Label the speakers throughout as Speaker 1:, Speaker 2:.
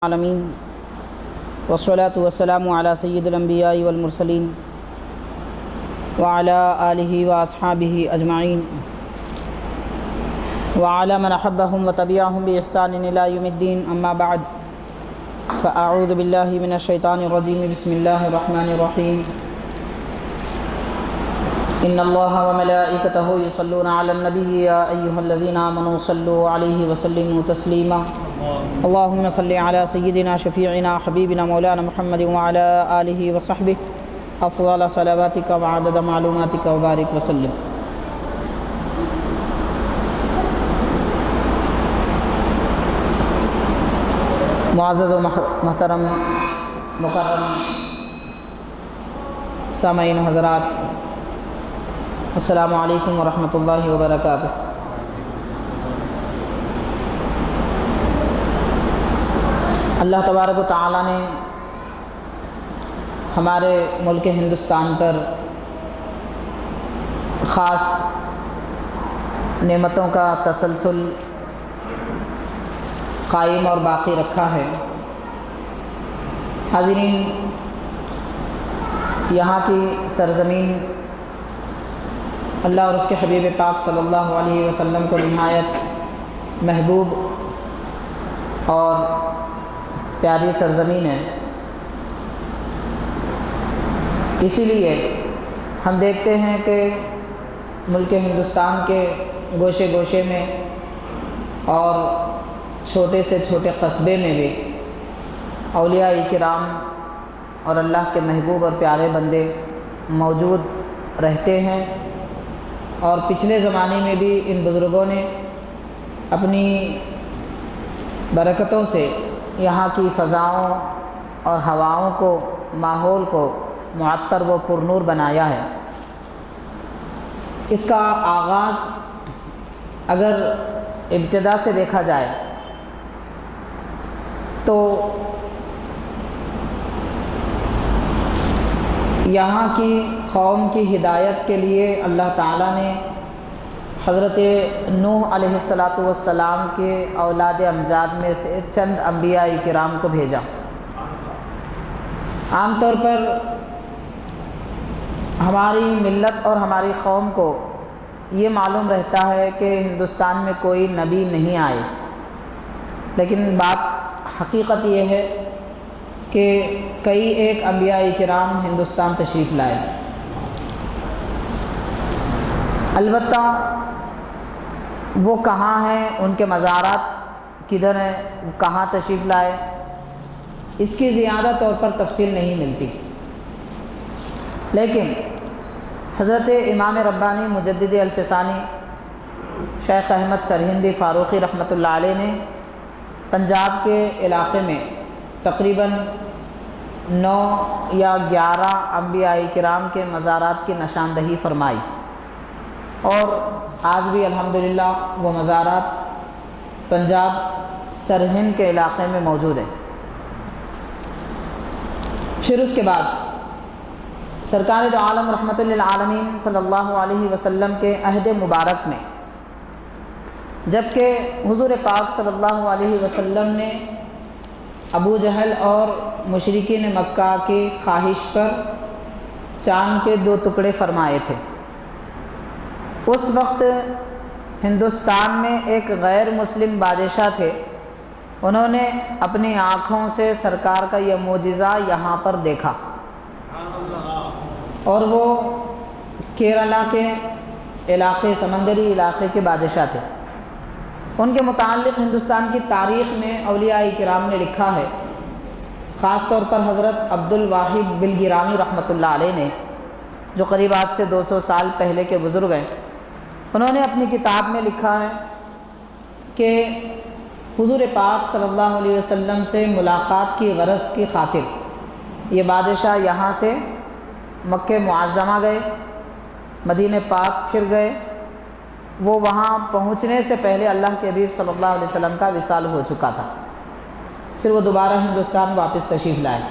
Speaker 1: العالمین والصلاة والسلام علی سید الانبیاء والمرسلین وعلی آلہ واصحابہ اجمعین وعلی من احبہم وتبعہم بإحسان الی یوم الدین اما بعد فاعوذ باللہ من الشیطان الرجیم بسم اللہ الرحمن الرحیم ان اللہ وملائکتہ یصلون علی النبی یا ایہا الذین آمنوا صلوا علیہ وسلموا تسلیما اللہم صلی علی سیدنا شفیعنا حبیبنا مولانا محمد وعلی آلہ وصحبہ افضل صلواتک وعدد معلوماتک وبارک وسلم۔ معزز و محترم مکرم سامعین حضرات، السلام علیکم ورحمۃ اللہ وبرکاتہ۔ اللہ تبارک و تعالیٰ نے ہمارے ملک ہندوستان پر خاص نعمتوں کا تسلسل قائم اور باقی رکھا ہے۔ حاضرین، یہاں کی سرزمین اللہ اور اس کے حبیب پاک صلی اللہ علیہ وسلم کو نہایت محبوب اور پیاری سرزمین ہے۔ اسی لیے ہم دیکھتے ہیں کہ ملک ہندوستان کے گوشے گوشے میں اور چھوٹے سے چھوٹے قصبے میں بھی اولیاء کرام اور اللہ کے محبوب اور پیارے بندے موجود رہتے ہیں، اور پچھلے زمانے میں بھی ان بزرگوں نے اپنی برکتوں سے یہاں کی فضاؤں اور ہواؤں کو، ماحول کو معطر و پرنور بنایا ہے۔ اس کا آغاز اگر ابتدا سے دیکھا جائے تو یہاں کی قوم کی ہدایت کے لیے اللہ تعالیٰ نے حضرت نوح علیہ السلام کے اولاد امجاد میں سے چند انبیاء کرام کو بھیجا۔ عام طور پر ہماری ملت اور ہماری قوم کو یہ معلوم رہتا ہے کہ ہندوستان میں کوئی نبی نہیں آئے، لیکن بات حقیقت یہ ہے کہ کئی ایک انبیاء کرام ہندوستان تشریف لائے۔ البتہ وہ کہاں ہیں، ان کے مزارات کدھر ہیں، وہ کہاں تشریف لائے، اس کی زیادہ طور پر تفصیل نہیں ملتی، لیکن حضرت امام ربانی مجدد الفسانی شیخ احمد سرہندی فاروقی رحمۃ اللہ علیہ نے پنجاب کے علاقے میں تقریباً 9 یا 11 انبیاء کرام کے مزارات کی نشاندہی فرمائی، اور آج بھی الحمدللہ وہ مزارات پنجاب سرہند کے علاقے میں موجود ہیں۔ پھر اس کے بعد سرکار دو عالم رحمۃ للعالمین صلی اللہ علیہ وسلم کے عہد مبارک میں جبکہ حضور پاک صلی اللہ علیہ وسلم نے ابو جہل اور مشرکین مکہ کی خواہش پر چاند کے 2 ٹکڑے فرمائے تھے، اس وقت ہندوستان میں ایک غیر مسلم بادشاہ تھے، انہوں نے اپنی آنکھوں سے سرکار کا یہ معجزہ یہاں پر دیکھا، اور وہ کیرلا کے علاقے، سمندری علاقے کے بادشاہ تھے۔ ان کے متعلق ہندوستان کی تاریخ میں اولیاء کرام نے لکھا ہے، خاص طور پر حضرت عبد الواحد بلگیرامی رحمۃ اللہ علیہ نے، جو قریب آج سے 200 سال پہلے کے بزرگ ہیں، انہوں نے اپنی کتاب میں لکھا ہے کہ حضور پاک صلی اللہ علیہ وسلم سے ملاقات کی غرض کی خاطر یہ بادشاہ یہاں سے مکہ معظمہ گئے، مدینہ پاک پھر گئے۔ وہ وہاں پہنچنے سے پہلے اللہ کے حبیب صلی اللہ علیہ وسلم کا وصال ہو چکا تھا، پھر وہ دوبارہ ہندوستان واپس تشریف لائے۔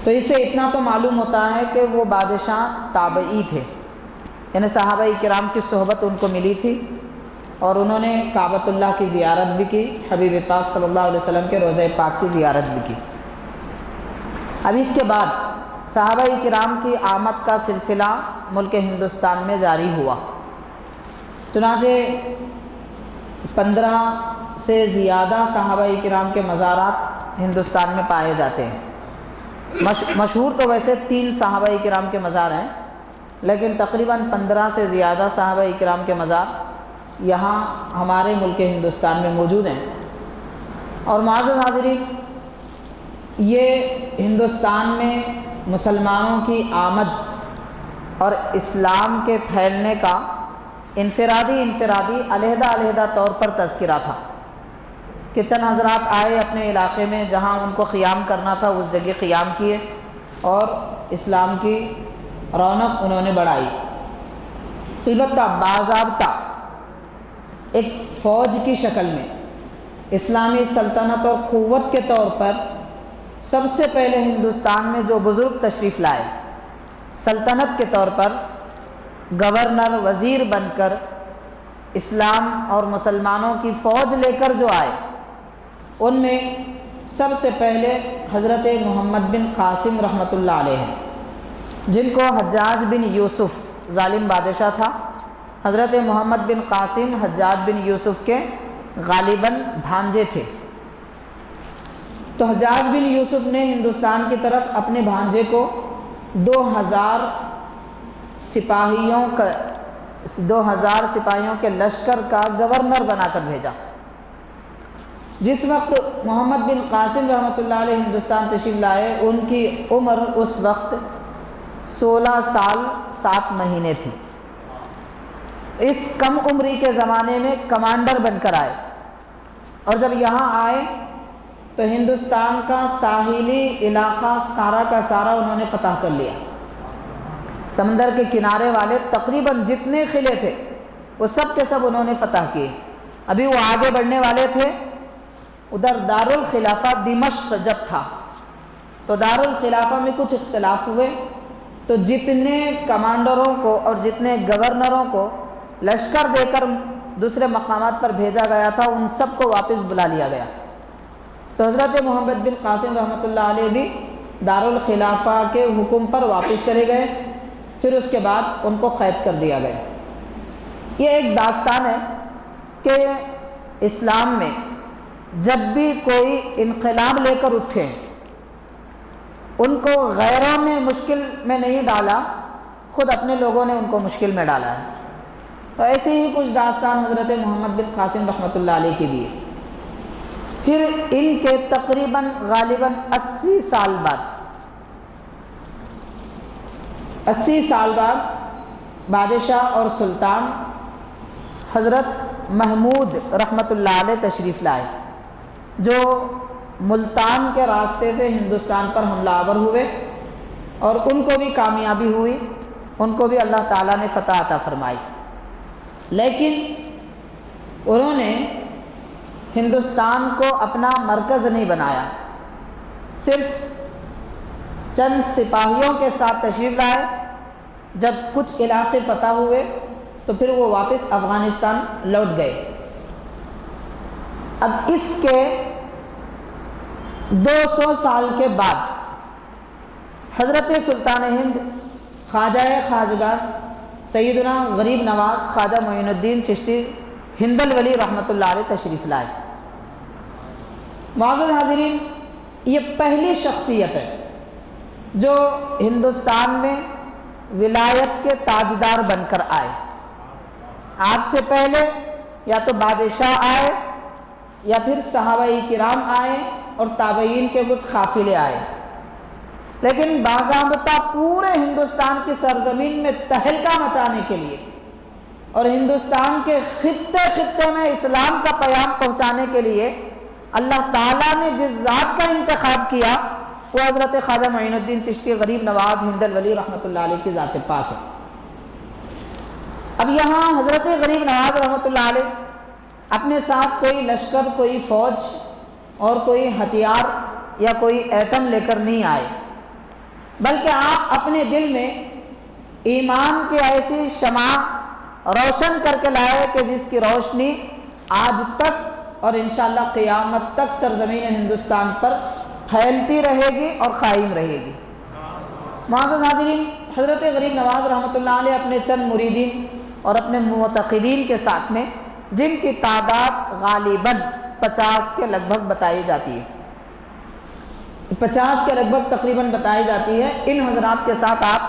Speaker 1: تو اس سے اتنا تو معلوم ہوتا ہے کہ وہ بادشاہ تابعی تھے، یعنی صحابہ کرام کی صحبت ان کو ملی تھی، اور انہوں نے کعبۃ اللہ کی زیارت بھی کی، حبیب پاک صلی اللہ علیہ وسلم کے روضہ پاک کی زیارت بھی کی۔ اب اس کے بعد صحابہ کرام کی آمد کا سلسلہ ملک ہندوستان میں جاری ہوا۔ چنانچہ 15 سے زیادہ صحابہ کرام کے مزارات ہندوستان میں پائے جاتے ہیں۔ مشہور تو ویسے 3 صحابہ کرام کے مزار ہیں، لیکن تقریباً 15 سے زیادہ صحابہ کرام کے مزار یہاں ہمارے ملک ہندوستان میں موجود ہیں۔ اور معزز حاضرین، یہ ہندوستان میں مسلمانوں کی آمد اور اسلام کے پھیلنے کا انفرادی علیحدہ طور پر تذکرہ تھا کہ چند حضرات آئے اپنے علاقے میں جہاں ان کو قیام کرنا تھا اس جگہ قیام کیے اور اسلام کی رونق انہوں نے بڑھائی۔ البتہ باضابطہ ایک فوج کی شکل میں اسلامی سلطنت اور قوت کے طور پر سب سے پہلے ہندوستان میں جو بزرگ تشریف لائے، سلطنت کے طور پر گورنر وزیر بن کر اسلام اور مسلمانوں کی فوج لے کر جو آئے، ان میں سب سے پہلے حضرت محمد بن قاسم رحمۃ اللہ علیہ ہیں، جن کو حجاج بن یوسف ظالم بادشاہ تھا۔ حضرت محمد بن قاسم حجاج بن یوسف کے غالباً بھانجے تھے، تو حجاج بن یوسف نے ہندوستان کی طرف اپنے بھانجے کو 2000 سپاہیوں کے لشکر کا گورنر بنا کر بھیجا۔ جس وقت محمد بن قاسم رحمۃ اللہ علیہ ہندوستان تشریف لائے، ان کی عمر اس وقت 16 سال 7 مہینے تھی۔ اس کم عمری کے زمانے میں کمانڈر بن کر آئے، اور جب یہاں آئے تو ہندوستان کا ساحلی علاقہ سارا کا سارا انہوں نے فتح کر لیا۔ سمندر کے کنارے والے تقریباً جتنے قلعے تھے وہ سب کے سب انہوں نے فتح کیے۔ ابھی وہ آگے بڑھنے والے تھے، ادھر دارالخلافہ دمشق جب تھا تو دارالخلافہ میں کچھ اختلاف ہوئے، تو جتنے کمانڈروں کو اور جتنے گورنروں کو لشکر دے کر دوسرے مقامات پر بھیجا گیا تھا، ان سب کو واپس بلا لیا گیا۔ تو حضرت محمد بن قاسم رحمۃ اللہ علیہ بھی دارالخلافہ کے حکم پر واپس چلے گئے، پھر اس کے بعد ان کو قید کر دیا گیا۔ یہ ایک داستان ہے کہ اسلام میں جب بھی کوئی انقلاب لے کر اٹھے، ان کو غیروں نے مشکل میں نہیں ڈالا، خود اپنے لوگوں نے ان کو مشکل میں ڈالا ہے۔ تو ایسے ہی کچھ داستان حضرت محمد بن قاسم رحمۃ اللہ علیہ کی بھی ہے۔ پھر ان کے تقریباً غالباً 80 سال بعد بادشاہ اور سلطان حضرت محمود رحمۃ اللہ علیہ تشریف لائے، جو ملتان کے راستے سے ہندوستان پر حملہ آور ہوئے، اور ان کو بھی کامیابی ہوئی، ان کو بھی اللہ تعالیٰ نے فتح عطا فرمائی۔ لیکن انہوں نے ہندوستان کو اپنا مرکز نہیں بنایا، صرف چند سپاہیوں کے ساتھ تشریف لائے۔ جب کچھ علاقے فتح ہوئے تو پھر وہ واپس افغانستان لوٹ گئے۔ اب اس کے 200 سال کے بعد حضرت سلطان ہند خواجہ خواجگان سیدنا غریب نواز خواجہ معین الدین چشتی ہندل ولی رحمۃ اللہ علیہ تشریف لائے۔ معزز حاضرین، یہ پہلی شخصیت ہے جو ہندوستان میں ولایت کے تاجدار بن کر آئے۔ آپ سے پہلے یا تو بادشاہ آئے یا پھر صحابہ کرام آئے اور تابعین کے کچھ قافلے آئے، لیکن باضابطہ پورے ہندوستان کی سرزمین میں تہلکہ مچانے کے لیے اور ہندوستان کے خطے خطے میں اسلام کا پیام پہنچانے کے لیے اللہ تعالیٰ نے جس ذات کا انتخاب کیا وہ حضرت خواجہ معین الدین چشتی غریب نواز ہندل ولی رحمۃ اللہ علیہ کی ذات پاک ہے۔ اب یہاں حضرت غریب نواز رحمۃ اللہ علیہ اپنے ساتھ کوئی لشکر، کوئی فوج اور کوئی ہتھیار یا کوئی ایٹم لے کر نہیں آئے، بلکہ آپ اپنے دل میں ایمان کی ایسی شمع روشن کر کے لائے کہ جس کی روشنی آج تک اور انشاءاللہ قیامت تک سرزمین ہندوستان پر پھیلتی رہے گی اور قائم رہے گی۔ معزز حاضرین، حضرت غریب نواز رحمۃ اللہ علیہ اپنے چند مریدین اور اپنے معتقدین کے ساتھ میں، جن کی تعداد غالباً 50 کے لگ بھگ بتائی جاتی ہے، 50 کے لگ بھگ تقریباً بتائی جاتی ہے، ان حضرات کے ساتھ آپ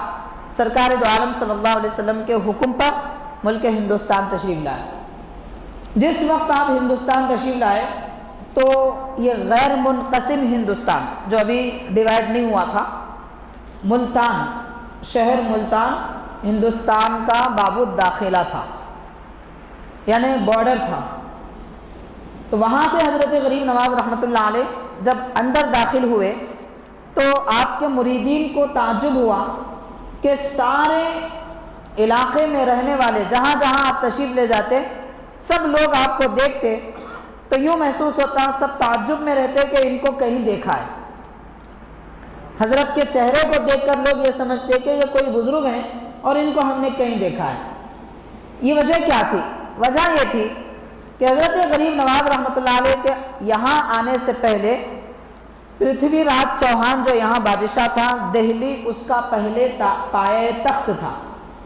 Speaker 1: سرکار دو عالم صلی اللہ علیہ وسلم کے حکم پر ملک ہندوستان تشریف لائے۔ جس وقت آپ ہندوستان تشریف لائے تو یہ غیر منقسم ہندوستان، جو ابھی ڈیوائڈ نہیں ہوا تھا، ملتان، شہر ملتان ہندوستان کا باب الداخلہ تھا، یعنی بارڈر تھا۔ تو وہاں سے حضرت غریب نواز رحمۃ اللہ علیہ جب اندر داخل ہوئے تو آپ کے مریدین کو تعجب ہوا کہ سارے علاقے میں رہنے والے، جہاں جہاں آپ تشریف لے جاتے، سب لوگ آپ کو دیکھتے تو یوں محسوس ہوتا، سب تعجب میں رہتے کہ ان کو کہیں دیکھا ہے۔ حضرت کے چہرے کو دیکھ کر لوگ یہ سمجھتے کہ یہ کوئی بزرگ ہیں اور ان کو ہم نے کہیں دیکھا ہے۔ یہ وجہ کیا تھی؟ وجہ یہ تھی کہ حضرت غریب نواز رحمۃ اللہ علیہ کے یہاں آنے سے پہلے پرتھوی راج چوہان جو یہاں بادشاہ تھا، دہلی اس کا پہلے پایہ تخت تھا،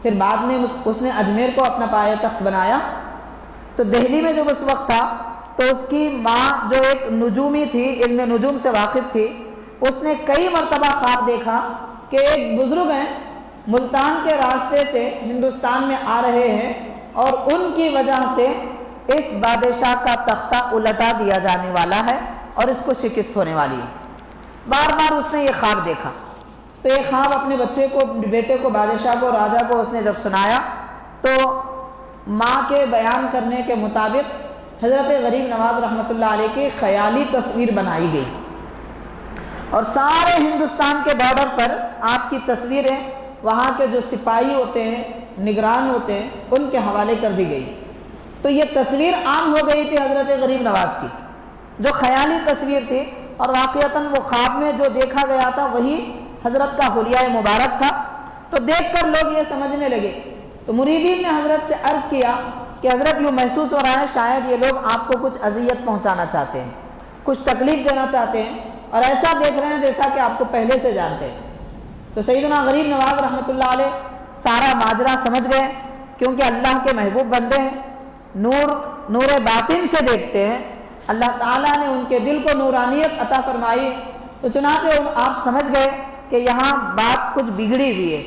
Speaker 1: پھر بعد میں اس نے اجمیر کو اپنا پایہ تخت بنایا۔ تو دہلی میں جب اس وقت تھا تو اس کی ماں جو ایک نجومی تھی، علم نجوم سے واقف تھی، اس نے کئی مرتبہ خواب دیکھا کہ ایک بزرگ ہیں ملتان کے راستے سے ہندوستان میں آ رہے ہیں اور ان کی وجہ سے اس بادشاہ کا تختہ الٹا دیا جانے والا ہے اور اس کو شکست ہونے والی ہے۔ بار بار اس نے یہ خواب دیکھا، تو یہ خواب اپنے بیٹے کو بادشاہ کو، راجا کو اس نے جب سنایا تو ماں کے بیان کرنے کے مطابق حضرت غریب نواز رحمۃ اللہ علیہ کی خیالی تصویر بنائی گئی اور سارے ہندوستان کے بارڈر پر آپ کی تصویریں وہاں کے جو سپاہی ہوتے ہیں، نگران ہوتے ہیں، ان کے حوالے کر دی گئی۔ تو یہ تصویر عام ہو گئی تھی حضرت غریب نواز کی، جو خیالی تصویر تھی، اور واقعتاً وہ خواب میں جو دیکھا گیا تھا وہی حضرت کا حلیہ مبارک تھا۔ تو دیکھ کر لوگ یہ سمجھنے لگے، تو مریدین نے حضرت سے عرض کیا کہ حضرت یوں محسوس ہو رہا ہے شاید یہ لوگ آپ کو کچھ اذیت پہنچانا چاہتے ہیں، کچھ تکلیف دینا چاہتے ہیں، اور ایسا دیکھ رہے ہیں جیسا کہ آپ کو پہلے سے جانتے ہیں۔ تو سیدنا غریب نواز رحمۃ اللہ علیہ سارا ماجرا سمجھ گئے، کیونکہ اللہ کے محبوب بندے ہیں، نور باطن سے دیکھتے ہیں، اللہ تعالیٰ نے ان کے دل کو نورانیت عطا فرمائی، تو چنانچہ آپ سمجھ گئے کہ یہاں بات کچھ بگڑی ہوئی ہے۔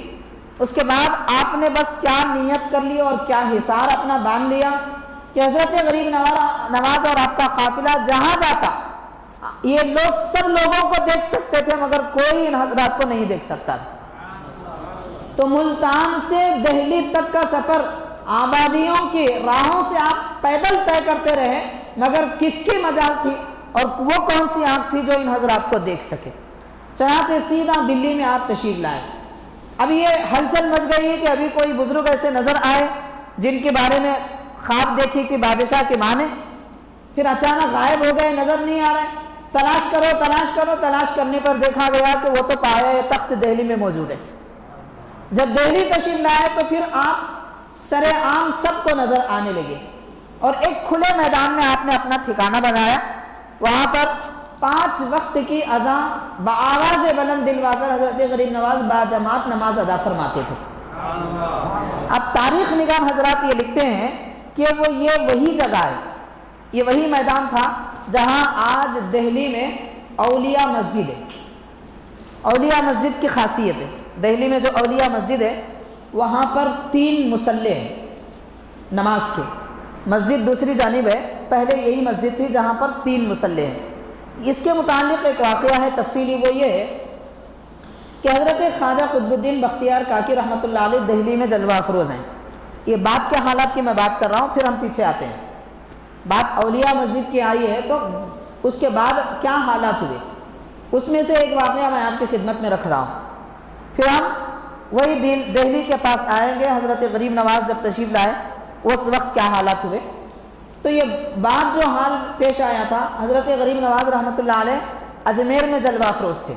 Speaker 1: اس کے بعد آپ نے بس کیا نیت کر لی اور کیا حصار اپنا باندھ لیا کہ حضرت غریب نواز اور آپ کا قافلہ جہاں جاتا یہ لوگ سب لوگوں کو دیکھ سکتے تھے مگر کوئی ان حضرات کو نہیں دیکھ سکتا تھا۔ تو ملتان سے دہلی تک کا سفر آبادیوں کی راہوں سے آپ پیدل طے کرتے رہے، مگر کس کی مجال تھی اور وہ کون سی آنکھ تھی جو ان حضرات کو دیکھ سکے؟ چنانچہ سیدھا دلی میں آپ تشریف لائے۔ اب یہ ہلچل مچ گئی ہے کہ ابھی کوئی بزرگ ایسے نظر آئے جن کے بارے میں خواب دیکھی تھی بادشاہ کی ماں نے، پھر اچانک غائب ہو گئے، نظر نہیں آ رہے، تلاش کرو تلاش کرو، تلاش کرنے پر دیکھا گیا کہ وہ تو پایہ تخت دہلی میں موجود ہے۔ جب دہلی تشریف لائے تو پھر آپ سر عام سب کو نظر آنے لگے اور ایک کھلے میدان میں آپ نے اپنا ٹھکانہ بنایا۔ وہاں پر 5 وقت کی اذان بآواز بلند دلوا کر حضرت غریب نواز باجماعت نماز ادا فرماتے تھے۔ اب تاریخ نگار حضرات یہ لکھتے ہیں کہ یہ وہی جگہ ہے، یہ وہی میدان تھا جہاں آج دہلی میں اولیاء مسجد ہے۔ اولیاء مسجد کی خاصیت ہے، دہلی میں جو اولیاء مسجد ہے وہاں پر 3 مصلے ہیں نماز کے، مسجد دوسری جانب ہے، پہلے یہی مسجد تھی جہاں پر 3 مصلے ہیں۔ اس کے متعلق ایک واقعہ ہے تفصیلی، وہ یہ ہے کہ حضرت خواجہ قطب الدین بختیار کاکی رحمۃ اللہ علیہ دہلی میں جلوہ افروز ہیں۔ یہ بات کے حالات کی میں بات کر رہا ہوں، پھر ہم پیچھے آتے ہیں۔ بات اولیاء مسجد کی آئی ہے تو اس کے بعد کیا حالات ہوئے، اس میں سے ایک واقعہ میں آپ کی خدمت میں رکھ رہا ہوں، پھر ہم وہی دہلی کے پاس آئیں گے۔ حضرت غریب نواز جب تشریف لائے اس وقت کیا حالات ہوئے، تو یہ بات جو حال پیش آیا تھا، حضرت غریب نواز رحمۃ اللہ علیہ اجمیر میں جلوہ افروز تھے۔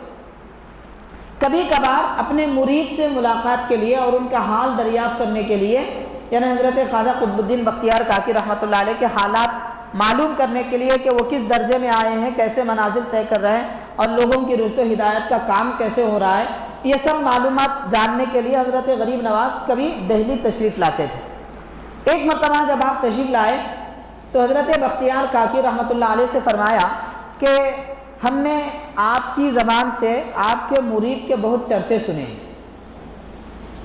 Speaker 1: کبھی کبھار اپنے مرید سے ملاقات کے لیے اور ان کا حال دریافت کرنے کے لیے یعنی حضرت خواجہ قطب الدین بختیار کاکی رحمۃ اللہ علیہ کے حالات معلوم کرنے کے لیے کہ وہ کس درجے میں آئے ہیں، کیسے منازل طے کر رہے ہیں اور لوگوں کی رشد و ہدایت کا کام کیسے ہو رہا ہے، یہ سب معلومات جاننے کے لیے حضرت غریب نواز کبھی دہلی تشریف لاتے تھے۔ ایک مرتبہ جب آپ تشریف لائے تو حضرت بختیار کاکی رحمۃ اللہ علیہ سے فرمایا کہ ہم نے آپ کی زبان سے آپ کے مرید کے بہت چرچے سنے ہیں۔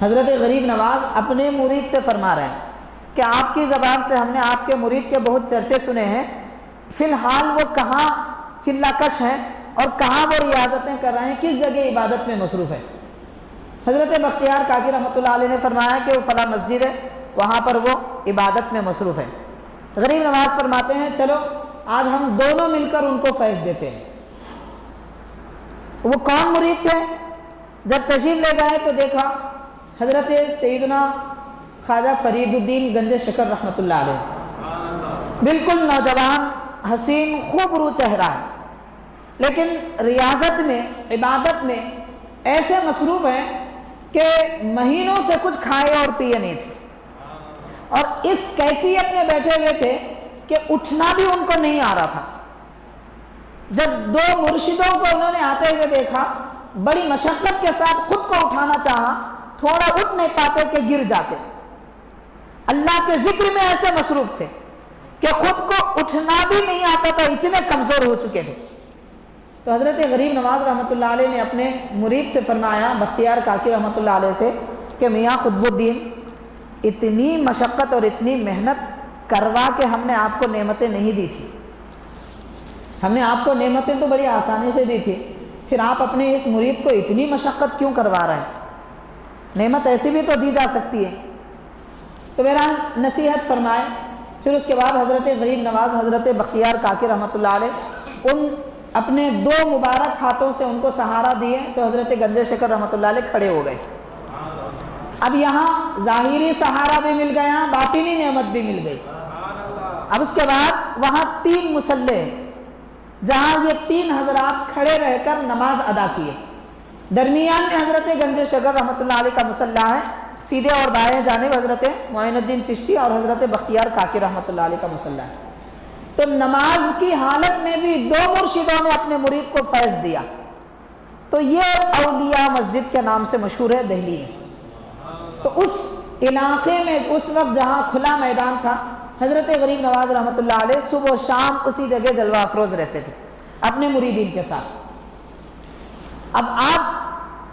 Speaker 1: حضرت غریب نواز اپنے مرید سے فرما رہے ہیں کہ آپ کی زبان سے ہم نے آپ کے مرید کے بہت چرچے سنے ہیں، فی الحال وہ کہاں چلا کش ہیں اور کہاں وہ ریاضتیں کر رہے ہیں، کس جگہ عبادت میں مصروف ہے۔ حضرت بختیار کاکی رحمۃ اللہ علیہ نے فرمایا کہ وہ فلاں مسجد ہے، وہاں پر وہ عبادت میں مصروف ہے۔ غریب نواز فرماتے ہیں چلو آج ہم دونوں مل کر ان کو فیض دیتے ہیں۔ وہ کون مرید تھے؟ جب تشریف لے گئے تو دیکھا حضرت سیدنا خواجہ فرید الدین گنج شکر رحمۃ اللہ علیہ، بالکل نوجوان حسین خوب رو چہرہ ہے، لیکن ریاضت میں عبادت میں ایسے مصروف ہیں کہ مہینوں سے کچھ کھائے اور پیے نہیں تھے، اور اس کیفیت میں بیٹھے ہوئے تھے کہ اٹھنا بھی ان کو نہیں آ رہا تھا۔ جب دو مرشدوں کو انہوں نے آتے ہوئے دیکھا، بڑی مشقت کے ساتھ خود کو اٹھانا چاہا، تھوڑا اٹھ نہیں پاتے کہ گر جاتے۔ اللہ کے ذکر میں ایسے مصروف تھے کہ خود کو اٹھنا بھی نہیں آتا تھا، اتنے کمزور ہو چکے تھے۔ تو حضرت غریب نواز رحمۃ اللہ علیہ نے اپنے مرید سے فرمایا، بختیار کاکی رحمۃ اللہ علیہ سے، کہ میاں قطب الدین، اتنی مشقت اور اتنی محنت کروا کے ہم نے آپ کو نعمتیں نہیں دی تھی، ہم نے آپ کو نعمتیں تو بڑی آسانی سے دی تھی، پھر آپ اپنے اس مرید کو اتنی مشقت کیوں کروا رہے ہیں؟ نعمت ایسی بھی تو دی جا سکتی ہے۔ تو بہرحال نصیحت فرمائے۔ پھر اس کے بعد حضرت غریب نواز حضرت بختیار کاکی رحمۃ اللہ علیہ ان اپنے دو مبارک ہاتھوں سے ان کو سہارا دیے تو حضرت گنج شکر رحمۃ اللہ علیہ کھڑے ہو گئے۔ اب یہاں ظاہری سہارا بھی مل گیا، باطنی نعمت بھی مل گئی۔ اب اس کے بعد وہاں 3 مصلے جہاں یہ 3 حضرات کھڑے رہ کر نماز ادا کیے، درمیان میں حضرت گنج شکر رحمۃ اللہ علیہ کا مصلی ہے، سیدھے اور دائیں جانب حضرت معین الدین چشتی اور حضرت بختیار کاکی رحمۃ اللہ علیہ کا مصلی ہے۔ تو نماز کی حالت میں بھی 2 مرشدوں نے اپنے مرید کو فیض دیا۔ تو یہ اولیاء مسجد کے نام سے مشہور ہے دہلی میں۔ تو اس علاقے میں اس وقت جہاں کھلا میدان تھا، حضرت غریب نواز رحمۃ اللہ علیہ صبح و شام اسی جگہ جلوہ افروز رہتے تھے اپنے مریدین کے ساتھ۔ اب آپ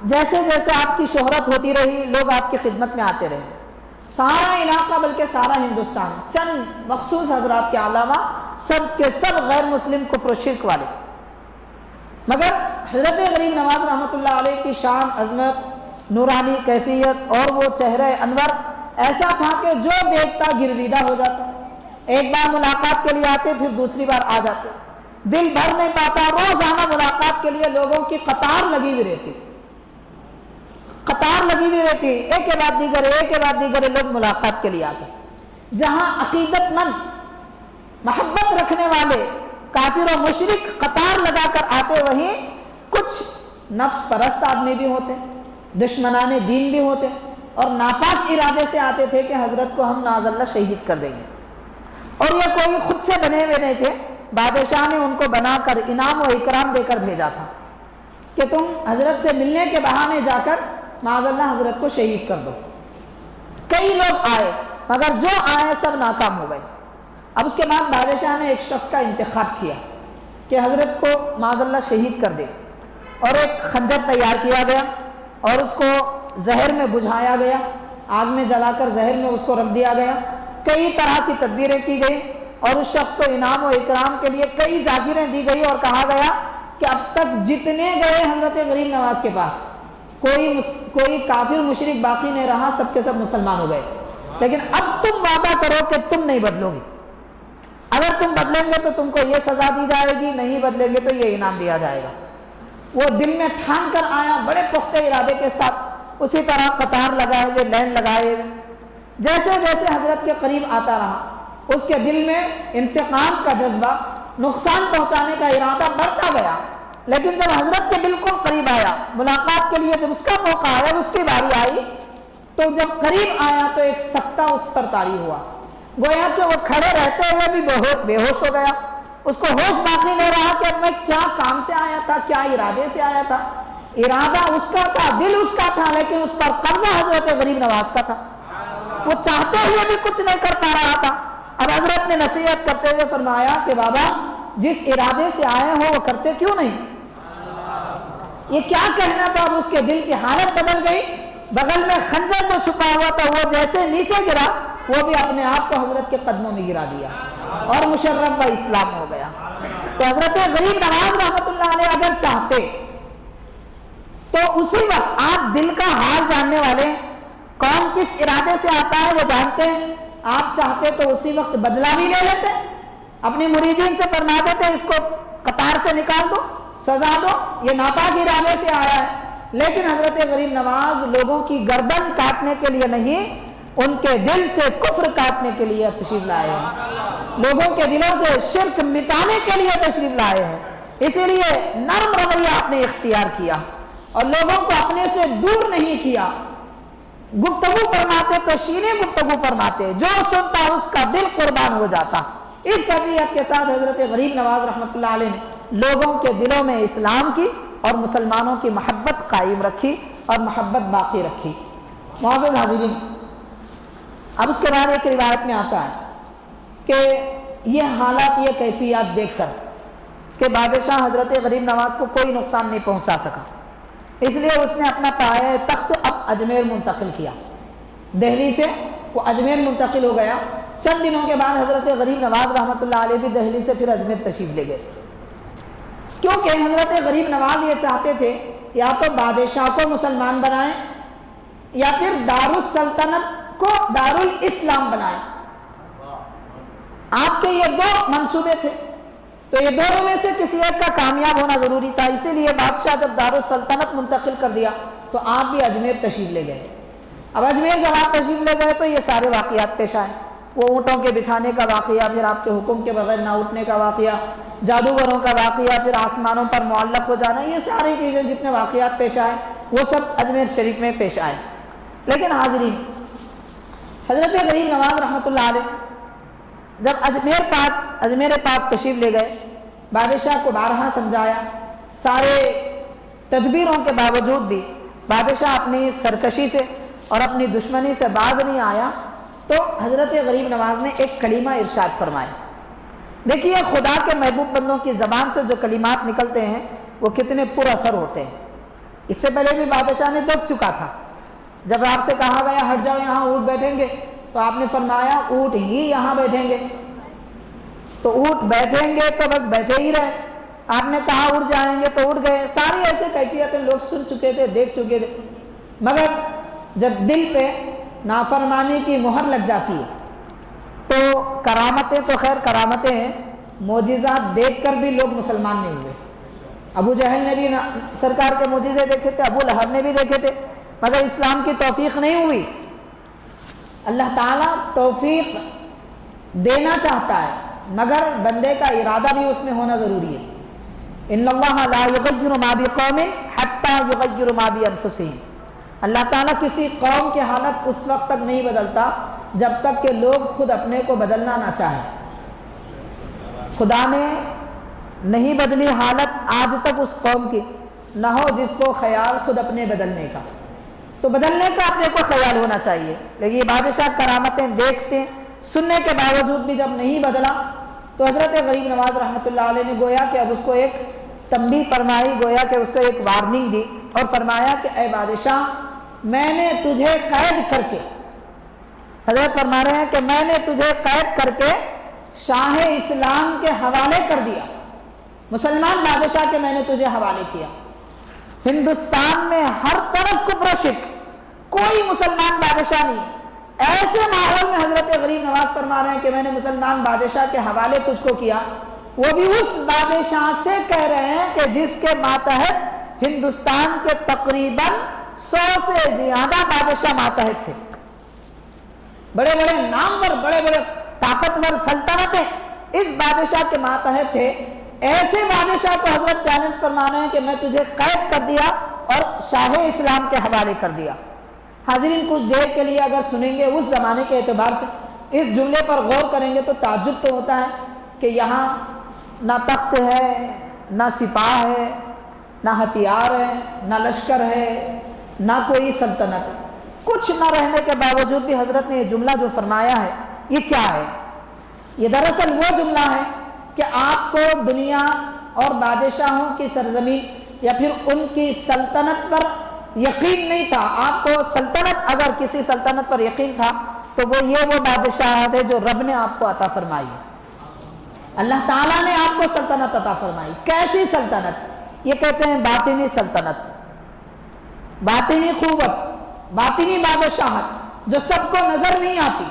Speaker 1: جیسے جیسے آپ کی شہرت ہوتی رہی، لوگ آپ کی خدمت میں آتے رہے، سارا علاقہ بلکہ سارا ہندوستان چند مخصوص حضرات کے علاوہ سب کے سب غیر مسلم کفر و شرک والے، مگر حضرت غریب نواز رحمۃ اللہ علیہ کی شان، عظمت، نورانی کیفیت اور وہ چہرہ انور ایسا تھا کہ جو دیکھتا گرویدہ ہو جاتا۔ ایک بار ملاقات کے لیے آتے، پھر دوسری بار آ جاتے، دل بھر نہیں پاتا، روزانہ ملاقات کے لیے لوگوں کی قطار لگی ہوئی رہتی، قطار لگی ہوئی رہتی، ایک کے بعد دیگر ایک کے بعد دیگر لوگ ملاقات کے لیے آتے۔ جہاں عقیدت مند محبت رکھنے والے کافر و مشرک قطار لگا کر آتے، وہیں کچھ نفس پرست آدمی بھی ہوتے، دشمنان دین بھی ہوتے، اور ناپاک ارادے سے آتے تھے کہ حضرت کو ہم معاذ اللہ شہید کر دیں گے۔ اور یہ کوئی خود سے بنے ہوئے نہیں تھے، بادشاہ نے ان کو بنا کر انعام و اکرام دے کر بھیجا تھا کہ تم حضرت سے ملنے کے بہانے جا کر معاذ اللہ حضرت کو شہید کر دو۔ کئی لوگ آئے مگر جو آئے سب ناکام ہو گئے۔ اب اس کے بعد بادشاہ نے ایک شخص کا انتخاب کیا کہ حضرت کو معاذ اللہ شہید کر دے، اور ایک خنجر تیار کیا گیا اور اس کو زہر میں بجھایا گیا، آگ میں جلا کر زہر میں اس کو رکھ دیا گیا۔ کئی طرح کی تدبیریں کی گئی اور اس شخص کو انعام و اکرام کے لیے کئی جاگیریں دی گئی، اور کہا گیا کہ اب تک جتنے گئے حضرت غریب نواز کے پاس کوئی کافر مشرک باقی نہیں رہا، سب کے سب مسلمان ہو گئے۔ لیکن اب تم وعدہ کرو کہ تم نہیں بدلو گی، اگر تم بدلیں گے تو تم کو یہ سزا دی جائے گی، نہیں بدلیں گے تو یہ انعام دیا جائے گا۔ وہ دل میں ٹھان کر آیا بڑے پختہ ارادے کے ساتھ، اسی طرح قطار لگائے ہوئے، لین لگائے ہوئے، جیسے جیسے حضرت کے قریب آتا رہا اس کے دل میں انتقام کا جذبہ، نقصان پہنچانے کا ارادہ بڑھتا گیا۔ لیکن جب حضرت کے بالکل قریب آیا، ملاقات کے لیے جب اس کا موقع آیا، اس کی باری آئی، تو جب قریب آیا تو ایک سکتہ اس پر طاری ہوا، گویا کہ وہ کھڑے رہتے ہوئے بھی بے ہوش ہو گیا، اس کو ہوش باقی نہیں رہا کہ اب میں کیا کام سے آیا تھا، کیا ارادے سے آیا تھا۔ ارادہ اس کا تھا، دل اس کا تھا، لیکن اس پر قبضہ حضرت غریب نواز کا تھا، وہ چاہتے ہوئے بھی کچھ نہیں کر پا رہا تھا۔ اب حضرت نے نصیحت کرتے ہوئے فرمایا کہ بابا جس ارادے سے آئے ہو وہ کرتے کیوں نہیں؟ یہ کیا کہنا تھا؟ اب اس کے دل کی حالت بدل گئی، بغل میں خنجر جو چھپا ہوا تھا وہ جیسے نیچے گرا، وہ بھی اپنے آپ کو حضرت کے قدموں میں گرا دیا اور مشرف و اسلام ہو گیا۔ تو حضرت غریب نواز رحمۃ اللہ علیہ اگر چاہتے تو اسی وقت، آپ دل کا حال جاننے والے، کون کس ارادے سے آتا ہے وہ جانتے ہیں، آپ چاہتے تو اسی وقت بدلہ بھی لے لیتے، اپنی مریدین سے فرما دیتے اس کو قطار سے نکال دو، سزا دو، یہ ناپاک ارادے سے آیا ہے۔ لیکن حضرت غریب نواز لوگوں کی گردن کاٹنے کے لیے نہیں، ان کے دل سے کفر کاٹنے کے لیے تشریف لائے ہیں، لوگوں کے دلوں سے شرک مٹانے کے لیے تشریف لائے ہیں۔ اسی لیے نرم رویہ آپ نے اختیار کیا اور لوگوں کو اپنے سے دور نہیں کیا۔ گفتگو فرماتے تو شیریں گفتگو فرماتے، جو سنتا اس کا دل قربان ہو جاتا۔ اس طبیعت کے ساتھ حضرت غریب نواز رحمۃ اللہ علیہ نے لوگوں کے دلوں میں اسلام کی اور مسلمانوں کی محبت قائم رکھی اور محبت باقی رکھی۔ معزز حاضرین، اب اس کے بعد ایک روایت میں آتا ہے کہ یہ حالات، یہ کیفیات دیکھ کر کہ بادشاہ حضرت غریب نواز کو کوئی نقصان نہیں پہنچا سکا، اس لیے اس نے اپنا پایہ تخت اب اجمیر منتقل کیا، دہلی سے وہ اجمیر منتقل ہو گیا۔ چند دنوں کے بعد حضرت غریب نواز رحمۃ اللہ علیہ بھی دہلی سے پھر اجمیر تشریف لے گئے، کیونکہ حضرت غریب نواز یہ چاہتے تھے یا تو بادشاہ کو مسلمان بنائیں یا پھر دارالسلطنت کو دارالاسلام بنائیں۔ آپ کے یہ دو منصوبے تھے، تو یہ دونوں میں سے کسی ایک کا کامیاب ہونا ضروری تھا، اسی لیے بادشاہ جب دارالسلطنت منتقل کر دیا تو آپ بھی اجمیر تشریف لے گئے۔ اب اجمیر جب آپ تشریف لے گئے تو یہ سارے واقعات پیش آئے، وہ اونٹوں کے بٹھانے کا واقعہ، پھر آپ کے حکم کے بغیر نہ اٹھنے کا واقعہ، جادوگروں کا واقعہ، پھر آسمانوں پر معلق ہو جانا، یہ ساری چیزیں جتنے واقعات پیش آئے وہ سب اجمیر شریف میں پیش آئے۔ لیکن حاضرین، حضرت غریب نواز رحمۃ اللہ علیہ جب اجمیر پاک تشریف لے گئے، بادشاہ کو بارہا سمجھایا، سارے تدبیروں کے باوجود بھی بادشاہ اپنی سرکشی سے اور اپنی دشمنی سے باز نہیں آیا، تو حضرت غریب نواز نے ایک کلمہ ارشاد فرمایا۔ دیکھیے خدا کے محبوب بندوں کی زبان سے جو کلمات نکلتے ہیں وہ کتنے پر اثر ہوتے ہیں۔ اس سے پہلے بھی بادشاہ نے دب چکا تھا، جب آپ سے کہا گیا ہٹ جاؤ یہاں اونٹ بیٹھیں گے، تو آپ نے فرمایا اونٹ ہی یہاں بیٹھیں گے، تو اونٹ بیٹھیں گے تو بس بیٹھے ہی رہے، آپ نے کہا اڑ جائیں گے تو اڑ گئے۔ ساری ایسے کیفیتیں لوگ سن چکے تھے، دیکھ چکے تھے، مگر جب دل پہ نافرمانی کی مہر لگ جاتی ہے تو کرامتیں تو خیر کرامتیں ہیں، معجزات دیکھ کر بھی لوگ مسلمان نہیں ہوئے۔ ابو جہل نے بھی سرکار کے معجزے دیکھے تھے، ابو لہب نے بھی دیکھے تھے، مگر اسلام کی توفیق نہیں ہوئی۔ اللہ تعالیٰ توفیق دینا چاہتا ہے، مگر بندے کا ارادہ بھی اس میں ہونا ضروری ہے۔ ان اللہ لا یغیر ما بقوم حتی یغیروا ما بانفسہم، اللہ تعالیٰ کسی قوم کی حالت اس وقت تک نہیں بدلتا جب تک کہ لوگ خود اپنے کو بدلنا نہ چاہیں۔ خدا نے نہیں بدلی حالت آج تک اس قوم کی، نہ ہو جس کو خیال خود اپنے بدلنے کا، تو بدلنے کا اپنے کو خیال ہونا چاہیے۔ لیکن یہ بادشاہ کرامتیں دیکھتے سننے کے باوجود بھی جب نہیں بدلا تو حضرت غریب نواز رحمۃ اللہ علیہ نے گویا کہ اب اس کو ایک تنبیہ فرمائی، گویا کہ اس کو ایک وارننگ دی اور فرمایا کہ اے بادشاہ، میں نے تجھے قید کر کے، حضرت فرما رہے ہیں کہ میں نے تجھے قید کر کے شاہ اسلام کے حوالے کر دیا، مسلمان بادشاہ کے میں نے تجھے حوالے کیا۔ ہندوستان میں ہر طرف کفر و شرک، کوئی مسلمان بادشاہ نہیں، ایسے ماحول میں حضرت غریب نواز فرما رہے ہیں کہ میں نے مسلمان بادشاہ کے حوالے تجھ کو کیا، وہ بھی اس بادشاہ سے کہہ رہے ہیں کہ جس کے ماتحت ہندوستان کے تقریباً 100 سے زیادہ بادشاہ ماتحت تھے، بڑے بڑے نامور، بڑے بڑے طاقتور سلطنتیں اس بادشاہ کے ماتحت تھے۔ ایسے بادشاہ کو حضرت چیلنج فرمانا ہے کہ میں تجھے قید کر دیا اور شاہ اسلام کے حوالے کر دیا۔ حاضرین کچھ دیر کے لیے اگر سنیں گے اس زمانے کے اعتبار سے، اس جملے پر غور کریں گے تو تعجب تو ہوتا ہے کہ یہاں نہ تخت ہے، نہ سپاہ ہے، نہ ہتھیار ہے، نہ لشکر ہے، نہ کوئی سلطنت ہے۔ کچھ نہ رہنے کے باوجود بھی حضرت نے یہ جملہ جو فرمایا ہے یہ کیا ہے؟ یہ دراصل وہ جملہ ہے کہ آپ کو دنیا اور بادشاہوں کی سرزمین یا پھر ان کی سلطنت پر یقین نہیں تھا۔ آپ کو سلطنت، اگر کسی سلطنت پر یقین تھا تو وہ بادشاہت ہے جو رب نے آپ کو عطا فرمائی ہے۔ اللہ تعالیٰ نے آپ کو سلطنت عطا فرمائی۔ کیسی سلطنت؟ یہ کہتے ہیں باطنی سلطنت، باطنی قوت، باطنی بادشاہت جو سب کو نظر نہیں آتی۔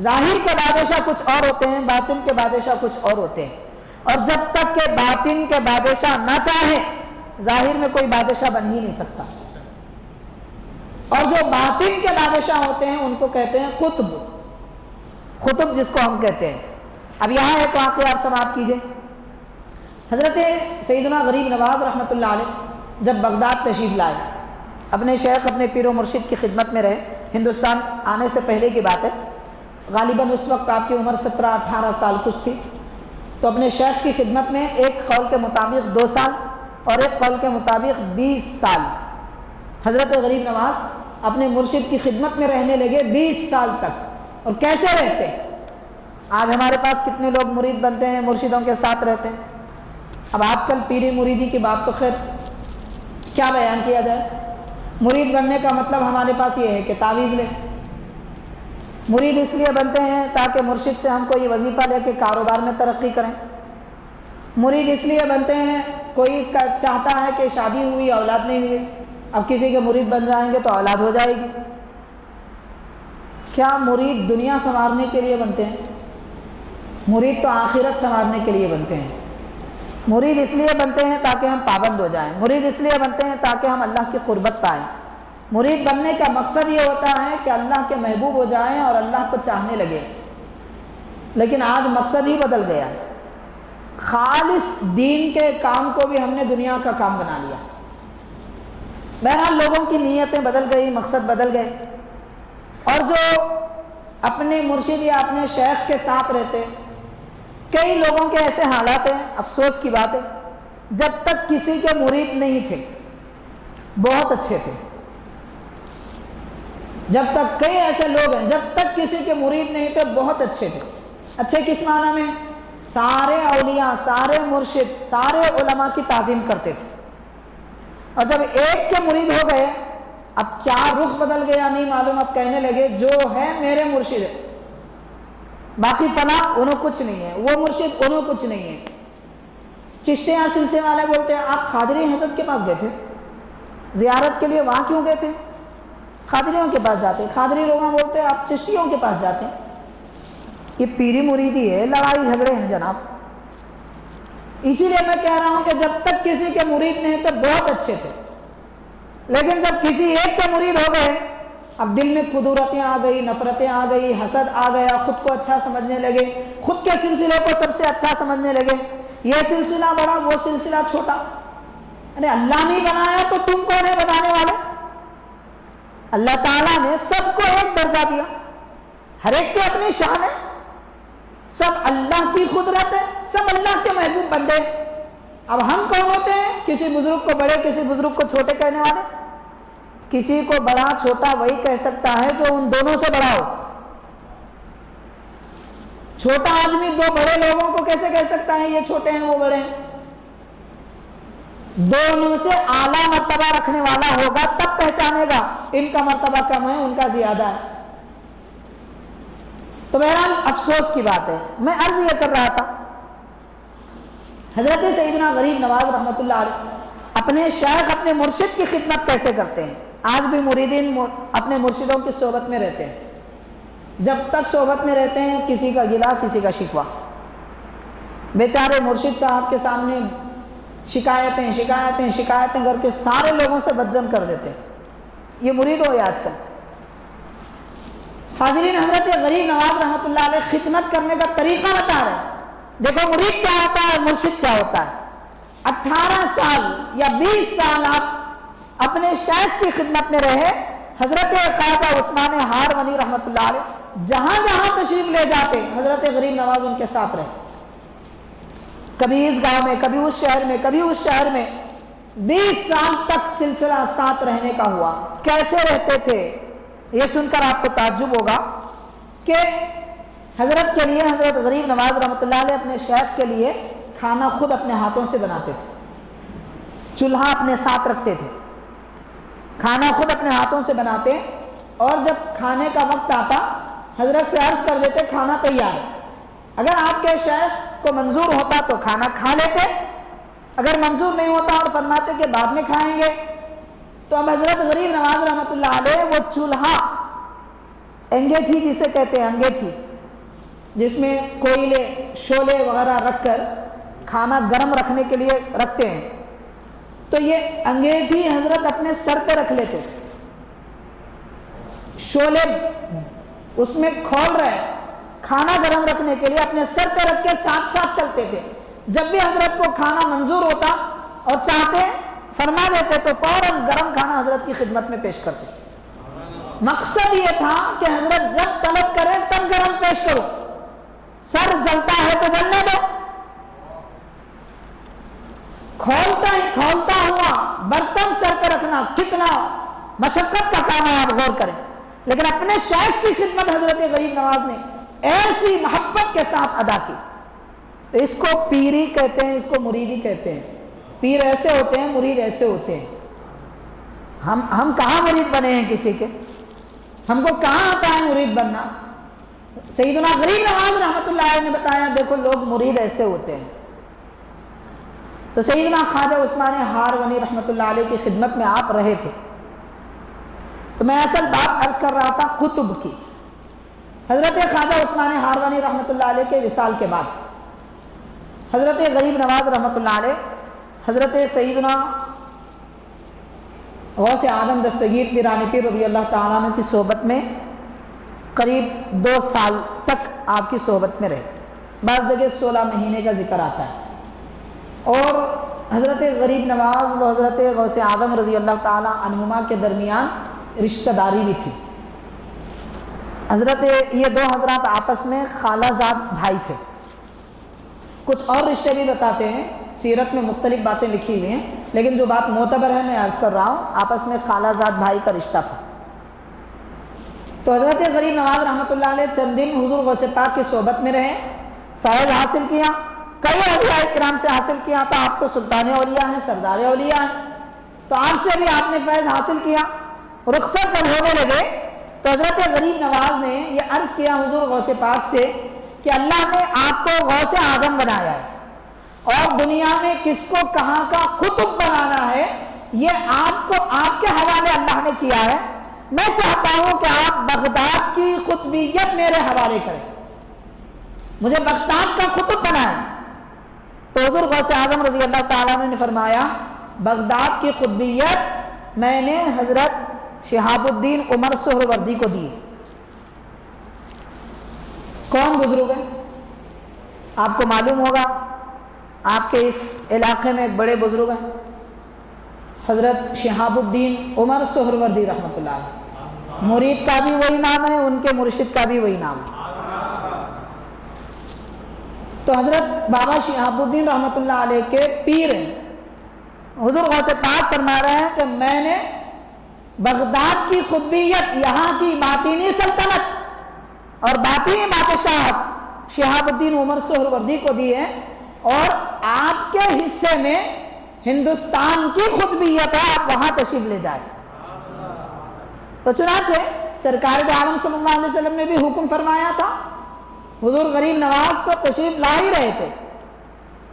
Speaker 1: ظاہر کے بادشاہ کچھ اور ہوتے ہیں، باطن کے بادشاہ کچھ اور ہوتے ہیں، اور جب تک کہ باطن کے بادشاہ نہ چاہیں ظاہر میں کوئی بادشاہ بن ہی نہیں سکتا۔ اور جو باطن کے بادشاہ ہوتے ہیں ان کو کہتے ہیں قطب، قطب جس کو ہم کہتے ہیں۔ اب یہاں ایک واقعہ آپ سماعت کیجئے۔ حضرت سیدنا غریب نواز رحمۃ اللہ علیہ جب بغداد تشریف لائے، اپنے شیخ، اپنے پیر و مرشد کی خدمت میں رہے، ہندوستان آنے سے پہلے کی بات ہے، غالباً اس وقت آپ کی عمر 17-18 سال کچھ تھی، تو اپنے شیخ کی خدمت میں ایک قول کے مطابق 2 سال اور ایک قول کے مطابق 20 سال حضرت غریب نواز اپنے مرشد کی خدمت میں رہنے لگے 20 سال تک۔ اور کیسے رہتے؟ آج ہمارے پاس کتنے لوگ مرید بنتے ہیں، مرشدوں کے ساتھ رہتے ہیں۔ اب آج کل پیری مریدی کی بات تو خیر کیا بیان کیا جائے۔ مرید بننے کا مطلب ہمارے پاس یہ ہے کہ تعویذ لیں۔ مرید اس لیے بنتے ہیں تاکہ مرشد سے ہم کو یہ وظیفہ لے کے کاروبار میں ترقی کریں۔ مرید اس لیے بنتے ہیں، کوئی اس کا چاہتا ہے کہ شادی ہوئی اولاد نہیں ہوئی، اب کسی کے مرید بن جائیں گے تو اولاد ہو جائے گی۔ کیا مرید دنیا سنوارنے کے لیے بنتے ہیں؟ مرید تو آخرت سنوارنے کے لیے بنتے ہیں۔ مرید اس لیے بنتے ہیں تاکہ ہم پابند ہو جائیں، مرید اس لیے بنتے ہیں تاکہ ہم اللہ کی قربت پائیں۔ مرید بننے کا مقصد یہ ہوتا ہے کہ اللہ کے محبوب ہو جائیں اور اللہ کو چاہنے لگے۔ لیکن آج مقصد ہی بدل گیا، خالص دین کے کام کو بھی ہم نے دنیا کا کام بنا لیا۔ بہرحال لوگوں کی نیتیں بدل گئی، مقصد بدل گئے، اور جو اپنے مرشد یا اپنے شیخ کے ساتھ رہتے، کئی لوگوں کے ایسے حالات ہیں، افسوس کی بات ہے، جب تک کسی کے مرید نہیں تھے بہت اچھے تھے۔ جب تک کئی ایسے لوگ ہیں جب تک کسی کے مرید نہیں تھے بہت اچھے تھے۔ اچھے کس معنی میں؟ سارے اولیاء، سارے مرشد، سارے علماء کی تعظیم کرتے تھے، اور جب ایک کے مرید ہو گئے اب کیا رخ بدل گیا نہیں معلوم، اب کہنے لگے جو ہے میرے مرشد ہے، باقی فلاں انہوں کچھ نہیں ہے، وہ مرشد انہوں کچھ نہیں ہے۔ چشتیاں سلسلے والے بولتے ہیں آپ قادری حضرت کے پاس گئے تھے زیارت کے لیے، وہاں کیوں گئے تھے؟ قادریوں کے پاس جاتے۔ قادری لوگ بولتے ہیں آپ چشتیوں کے پاس جاتے ہیں۔ یہ پیری مریدی ہے، لڑائی جھگڑے ہیں جناب۔ اسی لیے میں کہہ رہا ہوں کہ جب تک کسی کے مرید نہیں تھے بہت اچھے تھے، لیکن جب کسی ایک کے مرید ہو گئے اب دل میں قدورتیں آ گئی، نفرتیں آ گئی، حسد آ گیا، خود کو اچھا سمجھنے لگے، خود کے سلسلے کو سب سے اچھا سمجھنے لگے، یہ سلسلہ بڑا، وہ سلسلہ چھوٹا۔ ارے اللہ نہیں بنایا تو تم کون ہے بنانے والے؟ اللہ تعالیٰ نے سب کو ایک درجہ دیا، ہر ایک کی اپنی شان ہے، سب اللہ کی قدرت ہے، سب اللہ کے محبوب بندے۔ اب ہم کون ہوتے ہیں؟ کسی بزرگ کو بڑے، کسی بزرگ کو چھوٹے کہنے والے؟ کسی کو بڑا چھوٹا وہی کہہ سکتا ہے جو ان دونوں سے بڑا ہو۔ چھوٹا آدمی دو بڑے لوگوں کو کیسے کہہ سکتا ہے یہ چھوٹے ہیں وہ بڑے ہیں؟ دونوں سے اعلیٰ مرتبہ رکھنے والا ہوگا تب پہچانے گا ان کا مرتبہ کم ہے، ان کا زیادہ ہے۔ تو بہرحال افسوس کی بات ہے، میں عرض یہ کر رہا تھا حضرت سیدنا غریب نواز رحمۃ اللہ علیہ اپنے شیخ، اپنے مرشد کی خدمت کیسے کرتے ہیں۔ آج بھی مریدین اپنے مرشدوں کی صحبت میں رہتے ہیں، جب تک صحبت میں رہتے ہیں کسی کا گلہ، کسی کا شکوہ، بیچارے مرشد صاحب کے سامنے شکایتیں شکایتیں شکایتیں کر کے سارے لوگوں سے بدزن کر دیتے ہیں۔ یہ مرید ہوئے آج کل۔ حاضرین، حضرت غریب نواز رحمۃ اللہ علیہ خدمت کرنے کا طریقہ بتا رہے ہیں۔ دیکھو مرید کیا ہوتا ہے، مرشد کیا ہوتا ہے۔ 18 سال یا 20 سال آپ اپنے شیخ کی خدمت میں رہے حضرت خواجہ عثمان ہارونی رحمۃ اللہ علیہ جہاں جہاں تشریف لے جاتے حضرت غریب نواز ان کے ساتھ رہے، کبھی اس گاؤں میں، کبھی اس شہر میں، کبھی اس شہر میں، 20 سال تک سلسلہ ساتھ رہنے کا ہوا۔ کیسے رہتے تھے یہ سن کر آپ کو تعجب ہوگا کہ حضرت کے لیے حضرت غریب نواز رحمۃ اللہ علیہ اپنے شیخ کے لیے کھانا خود اپنے ہاتھوں سے بناتے تھے، چولہا اپنے ساتھ رکھتے تھے، کھانا خود اپنے ہاتھوں سے بناتے، اور جب کھانے کا وقت آتا حضرت سے عرض کر دیتے کھانا تیار ہے۔ اگر آپ کے شیخ کو منظور ہوتا تو کھانا کھا لیتے، اگر منظور نہیں ہوتا اور فرماتے کہ بعد میں کھائیں گے، تو اب حضرت غریب نواز رحمۃ اللہ علیہ وہ چولہا، انگیٹھی جسے کہتے ہیں، انگیٹھی جس میں کوئلے شعلے وغیرہ رکھ کر کھانا گرم رکھنے کے لیے رکھتے ہیں، تو یہ انگیٹھی حضرت اپنے سر پہ رکھ لیتے، شعلے اس میں کھول رہے، کھانا گرم رکھنے کے لیے اپنے سر پہ رکھ کے ساتھ ساتھ چلتے تھے۔ جب بھی حضرت کو کھانا منظور ہوتا اور چاہتے فرما دیتے تو فوراً گرم کھانا حضرت کی خدمت میں پیش کرتے۔ مقصد یہ تھا کہ حضرت جب طلب کرے تب گرم پیش کرو، سر جلتا ہے تو جلنے دو۔ کھولتا ہوا برتن سر پہ رکھنا کتنا مشقت کا کام ہے، آپ غور کریں، لیکن اپنے شیخ کی خدمت حضرت غریب نواز نے ایسی محبت کے ساتھ ادا کی۔ اس کو پیری کہتے ہیں، اس کو مریدی کہتے ہیں۔ پیر ایسے ہوتے ہیں، مرید ایسے ہوتے ہیں۔ ہم کہاں مرید بنے ہیں کسی کے؟ ہم کو کہاں آتا ہے مرید بننا؟ سیدنا غریب نواز رحمۃ اللہ علیہ نے بتایا دیکھو لوگ مرید ایسے ہوتے ہیں۔ تو سیدنا خواجہ عثمان ہارونی رحمۃ اللہ علیہ کی خدمت میں آپ رہے تھے، تو میں اصل بات عرض کر رہا تھا کتب کی۔ حضرت خواجہ عثمان ہارونی رحمۃ اللہ علیہ کے وصال کے بعد حضرت غریب نواز رحمۃ اللہ علیہ حضرت سیدنا غوث اعظم دستگیر پیرانی پیر رضی اللہ تعالیٰ عنہ کی صحبت میں قریب 2 سال تک آپ کی صحبت میں رہے، بعض جگہ 16 مہینے کا ذکر آتا ہے۔ اور حضرت غریب نواز و حضرت غوث اعظم رضی اللہ تعالیٰ عنہما کے درمیان رشتہ داری بھی تھی۔ حضرت یہ 2 حضرات آپس میں خالہ زاد بھائی تھے۔ کچھ اور رشتے بھی بتاتے ہیں، سیرت میں مختلف باتیں لکھی ہوئی ہیں، لیکن جو بات معتبر ہے میں عرض کر رہا ہوں، آپس میں خالہ زاد بھائی کا رشتہ تھا۔ تو حضرت غریب نواز رحمۃ اللہ علیہ چند دن حضور غوث پاک کی صحبت میں رہے، فیض حاصل کیا، کئی اولیاء کرام سے حاصل کیا، تو آپ تو سلطان اولیاء ہیں، سردار اولیاء ہیں، تو آپ سے بھی آپ نے فیض حاصل کیا۔ رخصت جب ہونے لگے تو حضرت غریب نواز نے یہ عرض کیا حضور غوث پاک سے کہ اللہ نے آپ کو غوث اعظم بنایا ہے، اور دنیا میں کس کو کہاں کا قطب بنانا ہے یہ آپ کو آپ کے حوالے اللہ نے کیا ہے، میں چاہتا ہوں کہ آپ بغداد کی قطبیت میرے حوالے کریں، مجھے بغداد کا قطب بنائیں۔ تو حضور غوث اعظم رضی اللہ تعالیٰ عنہ نے فرمایا بغداد کی قطبیت میں نے حضرت شہاب الدین عمر سہروردی کو دی۔ کون بزرگ ہیں؟ آپ کو معلوم ہوگا، آپ کے اس علاقے میں ایک بڑے بزرگ ہیں، حضرت شہاب الدین عمر سہروردی رحمۃ اللہ علیہ۔ مرید کا بھی وہی نام ہے، ان کے مرشد کا بھی وہی نام ہے۔ تو حضرت بابا شہاب الدین رحمۃ اللہ علیہ کے پیر ہیں۔ حضور غوث پاک فرما رہے ہیں کہ میں نے بغداد کی قطبیت، یہاں کی باطینی سلطنت اور باطینی بادشاہت شہاب الدین عمر سہروردی کو دی ہے، اور آپ کے حصے میں ہندوستان کی قطبیت ہے، آپ وہاں تشریف لے جائیں۔ تو چنانچہ سرکار دو عالم صلی اللہ علیہ وسلم نے بھی حکم فرمایا تھا، حضور غریب نواز تو تشریف لا ہی رہے تھے،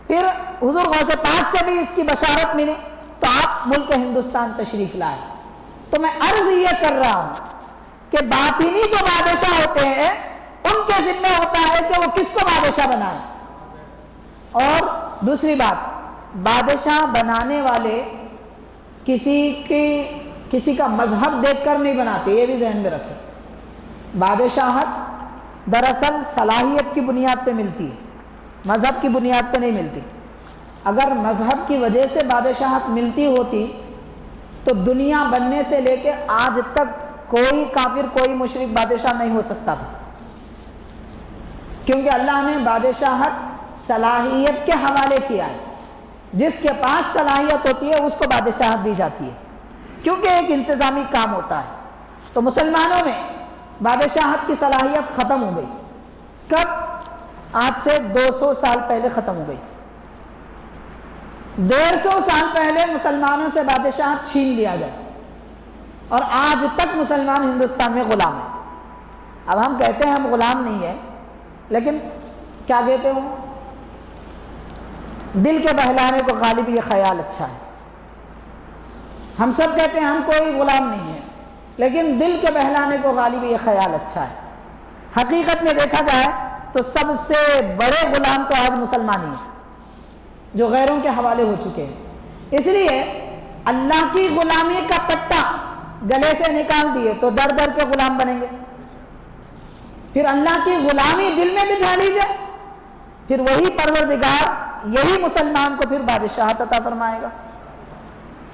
Speaker 1: پھر حضور غوث پاک سے بھی اس کی بشارت ملی تو آپ ملک ہندوستان تشریف لائے۔ تو میں عرض یہ کر رہا ہوں کہ باطنی جو بادشاہ ہوتے ہیں ان کے ذمہ ہوتا ہے کہ وہ کس کو بادشاہ بنائیں، اور دوسری بات بادشاہ بنانے والے کسی کا مذہب دیکھ کر نہیں بناتے، یہ بھی ذہن میں رکھیں۔ بادشاہت دراصل صلاحیت کی بنیاد پہ ملتی ہے، مذہب کی بنیاد پہ نہیں ملتی۔ اگر مذہب کی وجہ سے بادشاہت ملتی ہوتی تو دنیا بننے سے لے کے آج تک کوئی کافر کوئی مشرک بادشاہ نہیں ہو سکتا تھا، کیونکہ اللہ نے بادشاہت صلاحیت کے حوالے کیا ہے. جس کے پاس صلاحیت ہوتی ہے اس کو بادشاہت دی جاتی ہے، کیونکہ ایک انتظامی کام ہوتا ہے. تو مسلمانوں میں بادشاہت کی صلاحیت ختم ہو گئی. کب؟ آج سے 200 سال پہلے ختم ہو گئی. 150 سال پہلے مسلمانوں سے بادشاہت چھین لیا گیا اور آج تک مسلمان ہندوستان میں غلام ہیں. اب ہم کہتے ہیں ہم غلام نہیں ہیں، لیکن کیا کہتے ہوں، دل کے بہلانے کو غالب یہ خیال اچھا ہے. ہم سب کہتے ہیں ہم کوئی غلام نہیں ہے، لیکن دل کے بہلانے کو غالب یہ خیال اچھا ہے. حقیقت میں دیکھا جائے تو سب سے بڑے غلام تو آج مسلمان ہی ہیں، جو غیروں کے حوالے ہو چکے ہیں. اس لیے اللہ کی غلامی کا پٹا گلے سے نکال دیے تو در در کے غلام بنیں گے. پھر اللہ کی غلامی دل میں بٹھا لیجیے، پھر وہی پروردگار یہی مسلمان کو پھر بادشاہت عطا فرمائے گا.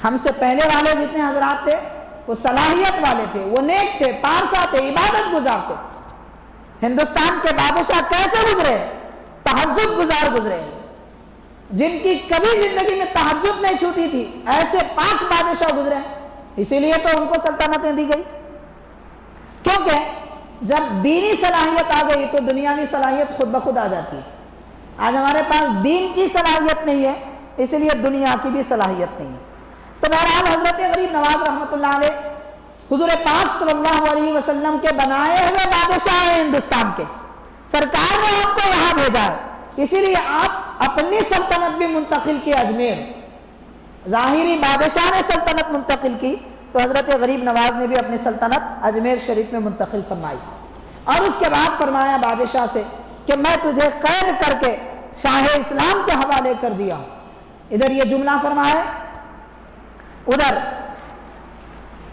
Speaker 1: ہم سے پہلے والے جتنے حضرات تھے وہ صلاحیت والے تھے، وہ نیک تھے، پارسا تھے، عبادت گزار تھے. ہندوستان کے بادشاہ کیسے گزرے؟ تہجد گزار گزرے، جن کی کبھی زندگی میں تہجد نہیں چھوٹی تھی، ایسے پاک بادشاہ گزرے. اسی لیے تو ان کو سلطنتیں دی گئی، کیونکہ جب دینی صلاحیت آ گئی تو دنیاوی صلاحیت خود بخود آ جاتی ہے. آج ہمارے پاس دین کی صلاحیت نہیں ہے، اس لیے دنیا کی بھی صلاحیت نہیں ہے. تو بہرحال حضرت غریب نواز رحمۃ اللہ علیہ حضور پاک صلی اللہ علیہ وسلم کے بنائے ہوئے بادشاہ ہیں ہندوستان کے. سرکار نے آپ کو یہاں بھیجا ہے، اسی لیے آپ اپنی سلطنت بھی منتقل کی اجمیر. ظاہری بادشاہ نے سلطنت منتقل کی تو حضرت غریب نواز نے بھی اپنی سلطنت اجمیر شریف میں منتقل فرمائی. اور اس کے بعد فرمایا بادشاہ سے کہ میں تجھے قید کر کے شاہ اسلام کے حوالے کر دیا ہوں. ادھر یہ جملہ فرمایا، ادھر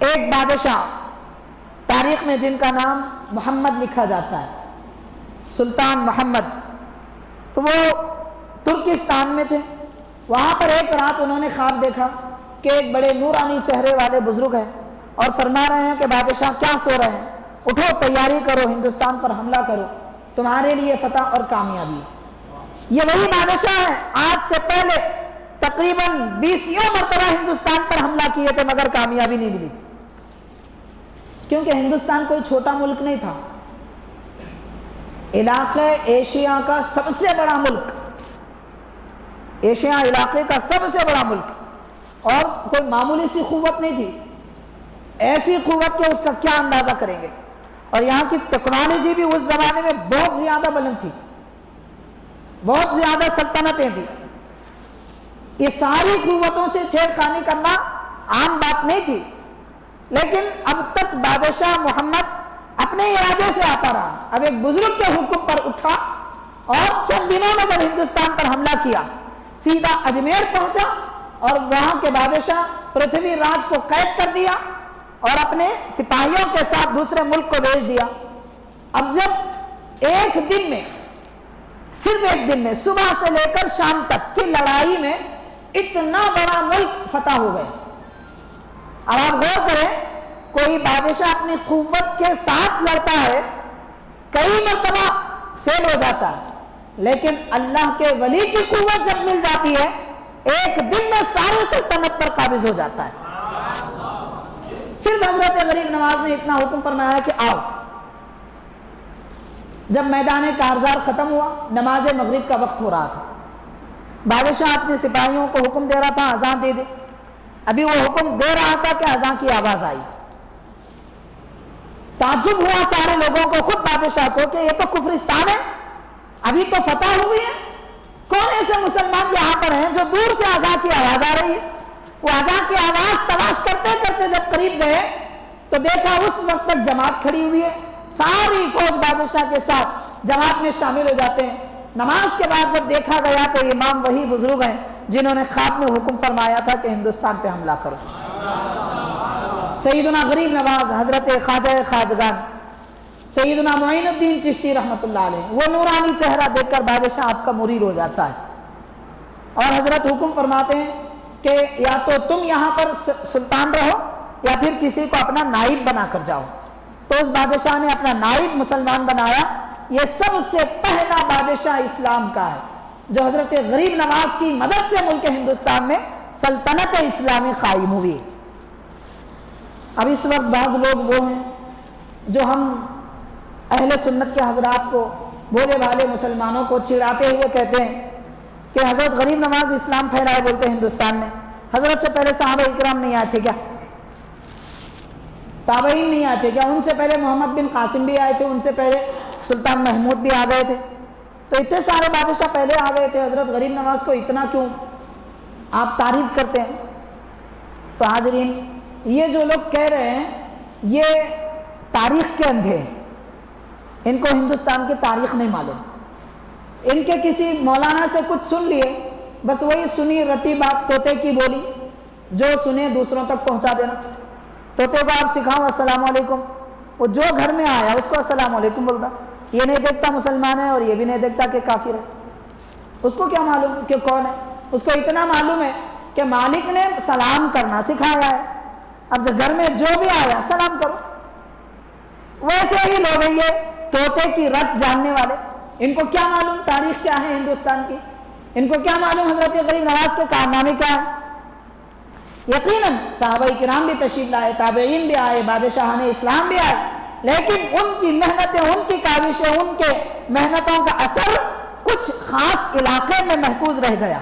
Speaker 1: ایک بادشاہ تاریخ میں جن کا نام محمد لکھا جاتا ہے، سلطان محمد، تو وہ ترکستان میں تھے. وہاں پر ایک رات انہوں نے خواب دیکھا کہ ایک بڑے نورانی چہرے والے بزرگ ہیں اور فرما رہے ہیں کہ بادشاہ کیا سو رہے ہیں، اٹھو تیاری کرو، ہندوستان پر حملہ کرو، تمہارے لیے فتح اور کامیابی. یہ وہی بادشاہ ہے آج سے پہلے تقریباً 20 مرتبہ ہندوستان پر حملہ کیے تھے مگر کامیابی نہیں ملی تھی. کیونکہ ہندوستان کوئی چھوٹا ملک نہیں تھا، علاقے ایشیا کا سب سے بڑا ملک، ایشیا علاقے کا سب سے بڑا ملک، اور کوئی معمولی سی قوت نہیں تھی. ایسی قوت کہ اس کا کیا اندازہ کریں گے. اور یہاں کی ٹیکنالوجی بھی اس زمانے میں بہت زیادہ بلند تھی، بہت زیادہ سلطنتیں تھیں. یہ ساری قوتوں سے چھیڑخانی کرنا عام بات نہیں تھی، لیکن اب تک بادشاہ محمد اپنے ارادے سے آتا رہا. اب ایک بزرگ کے حکم پر اٹھا اور چند دنوں میں جب ہندوستان پر حملہ کیا سیدھا اجمیر پہنچا اور وہاں کے بادشاہ پرتھوی راج کو قید کر دیا اور اپنے سپاہیوں کے ساتھ دوسرے ملک کو بھیج دیا. اب جب ایک دن میں، صرف ایک دن میں، صبح سے لے کر شام تک کی لڑائی میں اتنا بڑا ملک فتح ہو گئے. اب آپ غور کریں، کوئی بادشاہ اپنی قوت کے ساتھ لڑتا ہے، کئی مرتبہ فیل ہو جاتا ہے، لیکن اللہ کے ولی کی قوت جب مل جاتی ہے ایک دن میں ساری سلطنت پر قابض ہو جاتا ہے. صرف حضرت غریب نواز نے اتنا حکم فرمایا کہ آؤ. جب میدان کارزار ختم ہوا، نماز مغرب کا وقت ہو رہا تھا، بادشاہ اپنے سپاہیوں کو حکم دے رہا تھا اذان دے دے. ابھی وہ حکم دے رہا تھا کہ اذان کی آواز آئی. تعجب ہوا سارے لوگوں کو، خود بادشاہ کو، کہ یہ تو کفرستان ہے، ابھی تو فتح ہوئی ہے، کون ایسے مسلمان یہاں پر ہیں جو دور سے اذان کی آواز آ رہی ہے. وہ اذان کی آواز تلاش کرتے کرتے جب قریب گئے تو دیکھا اس وقت تک جماعت کھڑی ہوئی ہے. ساری فوج بادشاہ کے ساتھ جماعت میں شامل ہو جاتے ہیں. نماز کے بعد جب دیکھا گیا تو امام وہی بزرگ ہیں جنہوں نے خواب میں حکم فرمایا تھا کہ ہندوستان پہ حملہ کرو. سیدنا غریب نواز حضرت خواجہ خواجگان سیدنا معین الدین چشتی رحمۃ اللہ علیہ، وہ نورانی چہرہ دیکھ کر بادشاہ آپ کا مرید ہو جاتا ہے اور حضرت حکم فرماتے ہیں کہ یا تو تم یہاں پر سلطان رہو یا پھر کسی کو اپنا نائب بنا کر جاؤ، تو اس بادشاہ نے اپنا نائب مسلمان بنایا۔ یہ سب سے پہلا بادشاہ اسلام کا ہے جو حضرت غریب نواز کی مدد سے ملک ہندوستان میں سلطنت اسلامی قائم ہوئی۔ اب اس وقت بعض لوگ وہ ہیں جو ہم اہل سنت کے حضرات کو، بھولے بھالے مسلمانوں کو چڑھاتے ہوئے کہتے ہیں کہ حضرت غریب نواز اسلام پھیلائے بولتے ہیں ہندوستان میں۔ حضرت سے پہلے صحابہ اکرام نہیں آئے تھے کیا؟ تابعین نہیں آئے تھے کیا؟ ان سے پہلے محمد بن قاسم بھی آئے تھے، ان سے پہلے سلطان محمود بھی آ گئے تھے، تو اتنے سارے بادشاہ پہلے آ گئے تھے، حضرت غریب نواز کو اتنا کیوں آپ تعریف کرتے ہیں؟ تو حاضرین، یہ جو لوگ کہہ رہے ہیں یہ تاریخ کے اندھے ہیں، ان کو ہندوستان کی تاریخ نہیں معلوم۔ ان کے کسی مولانا سے کچھ سن لیے، بس وہی سنی رٹی بات طوطے کی بولی، جو سنے دوسروں تک پہنچا دینا۔ طوطے کو آپ سکھاؤ السلام علیکم، وہ جو گھر میں آیا اس کو السلام علیکم بولتا، یہ نہیں دیکھتا مسلمان ہے اور یہ بھی نہیں دیکھتا کہ کافر ہے، اس کو کیا معلوم کہ کون ہے؟ اس کو اتنا معلوم ہے کہ مالک نے سلام کرنا سکھایا ہے، اب جو گھر میں جو بھی آیا سلام کرو۔ ویسے ہی لوگ ہیں یہ طوطے کی رٹ جاننے والے، ان کو کیا معلوم تاریخ کیا ہے ہندوستان کی، ان کو کیا معلوم حضرت غریب نواز کے کارنامے کیا ہیں۔ یقیناً صحابہ کرام بھی تشریف لائے، تابعین بھی آئے، بادشاہان اسلام بھی آئے، لیکن ان کی محنتیں، ان کی کاوشیں، ان کے محنتوں کا اثر کچھ خاص علاقے میں محفوظ رہ گیا۔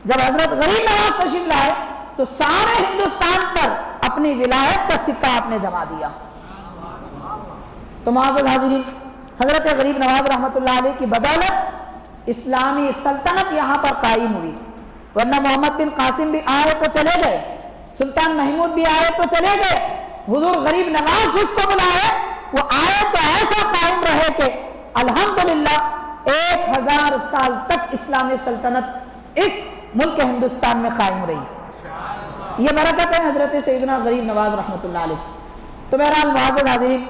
Speaker 1: جب حضرت غریب نواز تشریف لائے تو سارے ہندوستان پر اپنی ولایت کا سکہ آپ نے جما دیا۔ تو معزز حاضرین، حضرت غریب نواز رحمۃ اللہ علیہ کی بدولت اسلامی سلطنت یہاں پر قائم ہوئی، ورنہ محمد بن قاسم بھی آئے تو چلے گئے، سلطان محمود بھی آئے تو چلے گئے، حضور غریب نواز جس کو بلائے وہ آئے تو ایسا قائم رہے کہ الحمدللہ 1000 سال تک اسلامی سلطنت اس ملک ہندوستان میں قائم رہی۔ یہ برکت ہے حضرت سیدنا غریب نواز رحمۃ اللہ علیہ۔ تو بہرحال معزز حاضرین،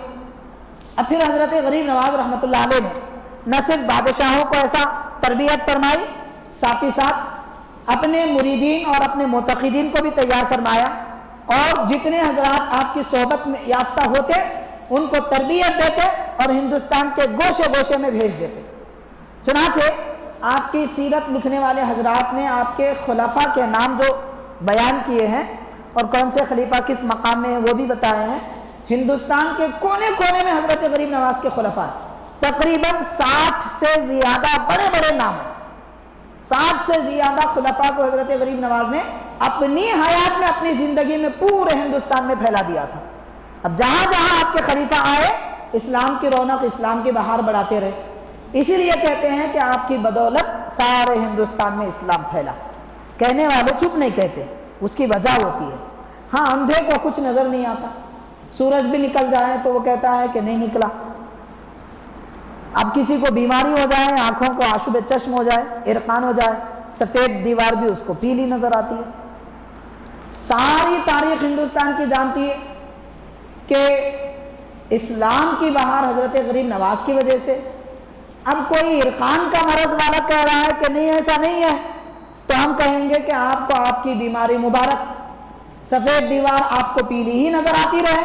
Speaker 1: اب پھر حضرت غریب نواز رحمۃ اللہ علیہ نے نہ صرف بادشاہوں کو ایسا تربیت فرمائی، ساتھ ہی ساتھ اپنے مریدین اور اپنے معتقدین کو بھی تیار فرمایا، اور جتنے حضرات آپ کی صحبت میں یافتہ ہوتے ان کو تربیت دیتے اور ہندوستان کے گوشے گوشے میں بھیج دیتے۔ چنانچہ آپ کی سیرت لکھنے والے حضرات نے آپ کے خلفاء کے نام جو بیان کیے ہیں اور کون سے خلیفہ کس مقام میں ہیں وہ بھی بتائے ہیں۔ ہندوستان کے کونے کونے میں حضرت غریب نواز کے خلفاء تقریباً 60 سے زیادہ بڑے بڑے نام ہیں، 60 سے زیادہ خلفاء کو حضرت غریب نواز نے اپنی حیات میں، اپنی زندگی میں پورے ہندوستان میں پھیلا دیا تھا۔ اب جہاں جہاں آپ کے خلیفہ آئے اسلام کی رونق، اسلام کی بہار بڑھاتے رہے، اسی لیے کہتے ہیں کہ آپ کی بدولت سارے ہندوستان میں اسلام پھیلا۔ کہنے والے چپ نہیں کہتے، اس کی وجہ ہوتی ہے۔ ہاں، اندھے کو کچھ نظر نہیں آتا، سورج بھی نکل جائے تو وہ کہتا ہے کہ نہیں نکلا۔ اب کسی کو بیماری ہو جائے، آنکھوں کو آشوب چشم ہو جائے، عرقان ہو جائے، سفید دیوار بھی اس کو پیلی نظر آتی ہے۔ ساری تاریخ ہندوستان کی جانتی ہے کہ اسلام کی بہار حضرت غریب نواز کی وجہ سے۔ اب کوئی عرقان کا مرض والا کہہ رہا ہے کہ نہیں ایسا نہیں ہے، تو ہم کہیں گے کہ آپ کو آپ کی بیماری مبارک، سفید دیوار آپ کو پیلی ہی نظر آتی رہے،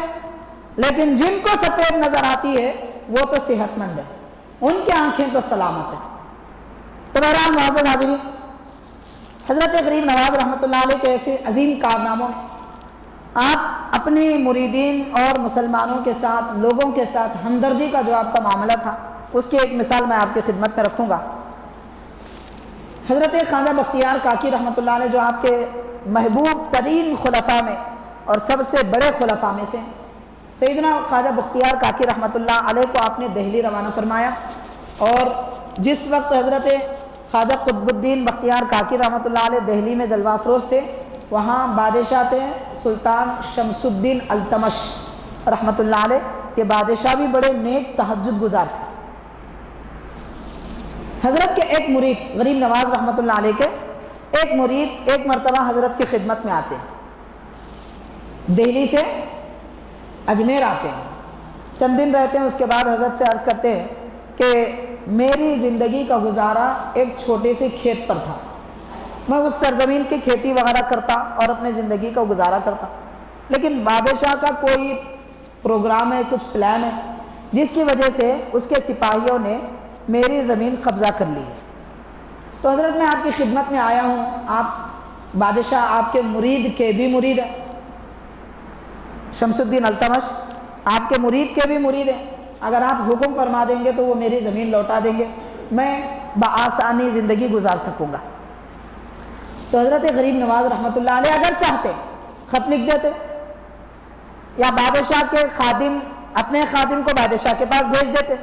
Speaker 1: لیکن جن کو سفید نظر آتی ہے وہ تو صحت مند ہے، ان کی آنکھیں تو سلامت ہیں۔ تو بہرحال معزز حاضرین، حضرت غریب نواز رحمۃ اللہ علیہ کے ایسے عظیم کارناموں میں آپ اپنی مریدین اور مسلمانوں کے ساتھ، لوگوں کے ساتھ ہمدردی کا جو آپ کا معاملہ تھا، اس کی ایک مثال میں آپ کی خدمت میں رکھوں گا۔ حضرت خواجہ بختیار کاکی رحمۃ اللہ علیہ جو آپ کے محبوب ترین خلفاء میں اور سب سے بڑے خلفاء میں سے، سیدنا خواجہ بختیار کاکی رحمۃ اللہ علیہ کو آپ نے دہلی روانہ فرمایا، اور جس وقت حضرت خواجہ قطب الدین بختیار کاکی رحمۃ اللہ علیہ دہلی میں جلوہ افروز تھے، وہاں بادشاہ تھے سلطان شمس الدین التمش رحمۃ اللہ علیہ، کے بادشاہ بھی بڑے نیک تہجد گزار تھے۔ حضرت کے ایک مرید، غریب نواز رحمۃ اللہ علیہ کے ایک مرید ایک مرتبہ حضرت کی خدمت میں آتے ہیں، دہلی سے اجمیر آتے ہیں، چند دن رہتے ہیں، اس کے بعد حضرت سے عرض کرتے ہیں کہ میری زندگی کا گزارا ایک چھوٹے سے کھیت پر تھا، میں اس سرزمین کی کھیتی وغیرہ کرتا اور اپنی زندگی کا گزارا کرتا، لیکن بادشاہ کا کوئی پروگرام ہے، کچھ پلان ہے، جس کی وجہ سے اس کے سپاہیوں نے میری زمین قبضہ کر لی ہے۔ تو حضرت میں آپ کی خدمت میں آیا ہوں، آپ بادشاہ آپ کے مرید کے بھی مرید ہیں، شمس الدین التمش آپ کے مرید کے بھی مرید ہیں، اگر آپ حکم فرما دیں گے تو وہ میری زمین لوٹا دیں گے، میں بآسانی زندگی گزار سکوں گا۔ تو حضرت غریب نواز رحمۃ اللہ علیہ اگر چاہتے خط لکھ دیتے، یا بادشاہ کے خادم اپنے خادم کو بادشاہ کے پاس بھیج دیتے،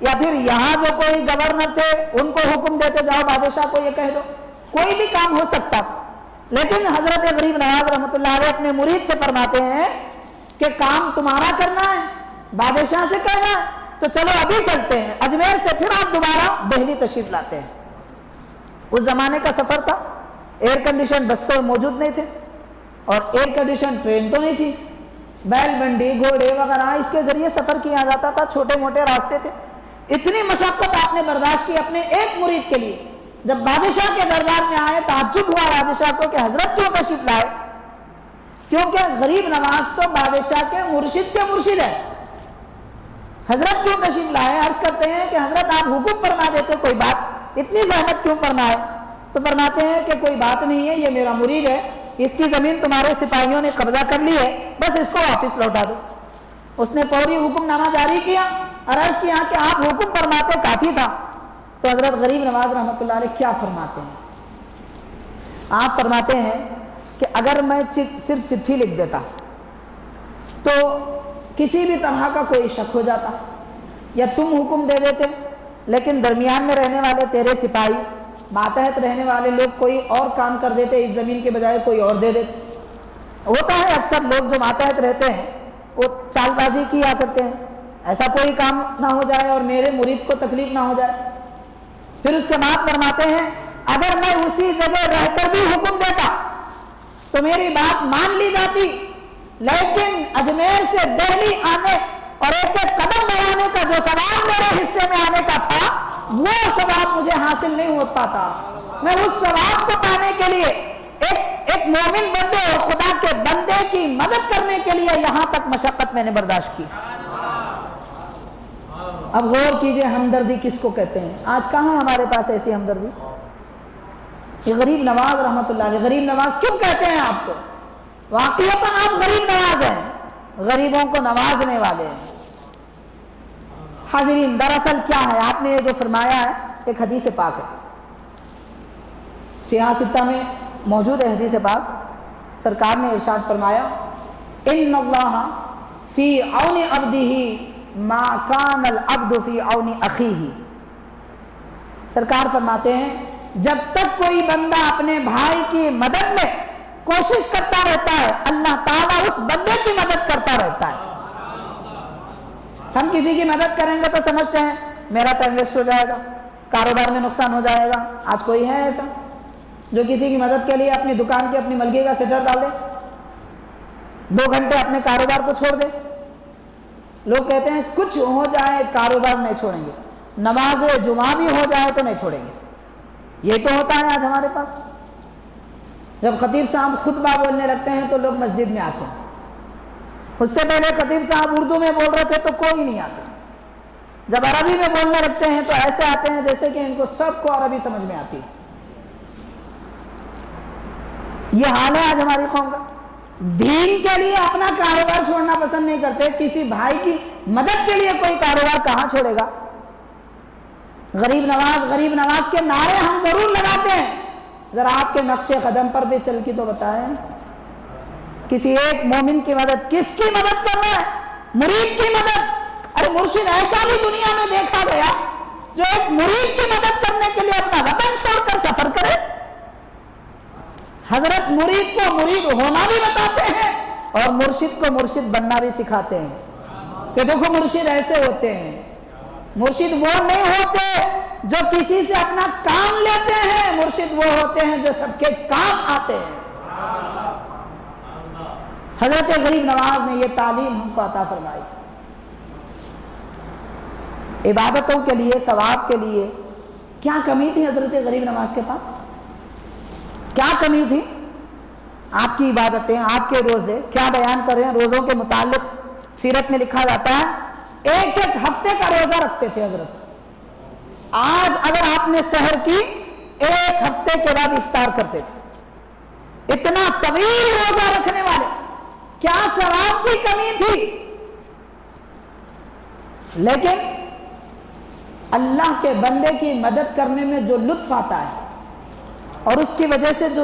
Speaker 1: یا پھر یہاں جو کوئی گورنر تھے ان کو حکم دیتے جاؤ بادشاہ کو یہ کہہ دو، کوئی بھی کام ہو سکتا۔ لیکن حضرت غریب نواز رحمۃ اللہ علیہ اپنے مرید سے فرماتے ہیں کہ کام تمہارا کرنا ہے، بادشاہ سے کہنا ہے تو چلو ابھی چلتے ہیں اجمیر سے، پھر آپ دوبارہ دہلی تشریف لاتے ہیں۔ اس زمانے کا سفر تھا، ایئر کنڈیشن بس تو موجود نہیں تھے، اور ایئر کنڈیشن ٹرین تو نہیں تھی، بیل بنڈی گھوڑے وغیرہ اس کے ذریعے سفر کیا جاتا تھا، چھوٹے موٹے راستے تھے۔ اتنی مشقت آپ نے برداشت کی اپنے ایک مرید کے لیے، جب بادشاہ کے دربار میں آئے تعجب ہوا بادشاہ کو کہ حضرت کیوں تشریف لائے، کیونکہ غریب نواز تو بادشاہ کے مرشد ہے، حضرت کیوں تشریف لائے؟ عرض کرتے ہیں کہ حضرت آپ حکم فرما دیتے، کوئی بات، اتنی زحمت کیوں فرمائے؟ تو فرماتے ہیں کہ کوئی بات نہیں ہے، یہ میرا مرید ہے، اس کی زمین تمہارے سپاہیوں نے قبضہ کر لی ہے، بس اس کو واپس لوٹا دو۔ اس نے فوری حکم نامہ جاری کیا اور عرض کیا کہ آپ حکم فرماتے کافی تھا۔ تو حضرت غریب نواز رحمۃ اللہ علیہ کیا فرماتے ہیں؟ آپ فرماتے ہیں کہ اگر میں صرف چٹھی لکھ دیتا تو کسی بھی طرح کا کوئی شک ہو جاتا، یا تم حکم دے دیتے، لیکن درمیان میں رہنے والے تیرے سپاہی، ماتحت رہنے والے لوگ کوئی اور کام کر دیتے، اس زمین کے بجائے کوئی اور دے دیتے۔ ہوتا ہے اکثر لوگ جو ماتحت رہتے ہیں وہ چال بازی کیا کرتے ہیں، ایسا کوئی کام نہ ہو جائے اور میرے مرید کو تکلیف نہ ہو جائے۔ پھر اس کے بعد فرماتے ہیں اگر میں اسی جگہ رہ کر بھی حکم دیتا تو میری بات مان لی جاتی، لیکن اجمیر سے دہلی آنے اور ایک ایک قدم بڑھانے کا جو ثواب میرے حصے میں آنے کا تھا وہ ثواب مجھے حاصل نہیں ہو پاتا۔ میں اس ثواب کو پانے کے لیے ایک مومن بندے اور خدا کے بندے کی مدد کرنے کے لیے یہاں تک مشقت میں نے برداشت کی۔ اب غور کیجئے ہمدردی کس کو کہتے ہیں؟ آج کہاں ہمارے پاس ایسی ہمدردی؟ یہ غریب نواز رحمۃ اللہ علیہ، غریب نواز کیوں کہتے ہیں آپ کو؟ واقعتاً آپ غریب نواز ہیں، غریبوں کو نوازنے والے ہیں۔ حاضرین، دراصل کیا ہے، آپ نے یہ جو فرمایا ہے ایک حدیث پاک ہے، سیاہ ستہ میں موجود ہے حدیث پاک۔ سرکار نے ارشاد فرمایا ان اللہ فی عون عبدہ ما کان العبد فی عون اخیہ۔ سرکار فرماتے ہیں جب تک کوئی بندہ اپنے بھائی کی مدد میں کوشش کرتا رہتا ہے، اللہ تعالیٰ اس بندے کی مدد کرتا رہتا ہے۔ ہم کسی کی مدد کریں گے تو سمجھتے ہیں میرا ٹائم ویسٹ ہو جائے گا، کاروبار میں نقصان ہو جائے گا۔ آج کوئی ہے ایسا جو کسی کی مدد کے لیے اپنی دکان کی اپنی ملکیت کا شٹر ڈال دے، 2 گھنٹے اپنے کاروبار کو چھوڑ دے؟ لوگ کہتے ہیں کچھ ہو جائے کاروبار نہیں چھوڑیں گے، نماز جمعہ بھی ہو جائے تو نہیں چھوڑیں گے۔ یہ تو ہوتا ہے آج ہمارے پاس۔ جب خطیب صاحب خطبہ بولنے لگتے ہیں تو لوگ مسجد میں آتے ہیں، اس سے پہلے خطیب صاحب اردو میں بول رہے تھے تو کوئی نہیں آتا، جب عربی میں بولنے لگتے ہیں تو ایسے آتے ہیں جیسے کہ ان کو سب کو عربی سمجھ میں آتی ہے۔ یہ حال ہے آج ہماری قوم کا، دین کے لیے اپنا کاروبار چھوڑنا پسند نہیں کرتے، کسی بھائی کی مدد کے لیے کوئی کاروبار کہاں چھوڑے گا؟ غریب نواز کے نعرے ہم ضرور لگاتے ہیں، ذرا آپ کے نقش قدم پر بھی چل کے تو بتائیں، کسی ایک مومن کی مدد، کس کی مدد کرنا ہے؟ مرید کی مدد۔ ارے مرشد ایسا بھی دنیا میں دیکھا گیا جو ایک مرید کی مدد کرنے کے لیے اپنا وطن چھوڑ کر سفر کرے۔ حضرت مرید کو مرید ہونا بھی بتاتے ہیں اور مرشد کو مرشد بننا بھی سکھاتے ہیں کہ دیکھو مرشد ایسے ہوتے ہیں۔ مرشد وہ نہیں ہوتے جو کسی سے اپنا کام لیتے ہیں، مرشد وہ ہوتے ہیں جو سب کے کام آتے ہیں۔ حضرت غریب نواز نے یہ تعلیم ہم کو عطا فرمائی۔ عبادتوں کے لیے، ثواب کے لیے کیا کمی تھی حضرت غریب نواز کے پاس؟ کیا کمی تھی؟ آپ کی عبادتیں، آپ کے روزے کیا بیان کر رہے ہیں؟ روزوں کے متعلق سیرت میں لکھا جاتا ہے ایک ایک ہفتے کا روزہ رکھتے تھے حضرت۔ آج اگر آپ نے سحر کی، ایک ہفتے کے بعد افطار کرتے تھے۔ اتنا طویل روزہ رکھنے والے، کیا ثواب کی کمی تھی؟ لیکن اللہ کے بندے کی مدد کرنے میں جو لطف آتا ہے اور اس کی وجہ سے جو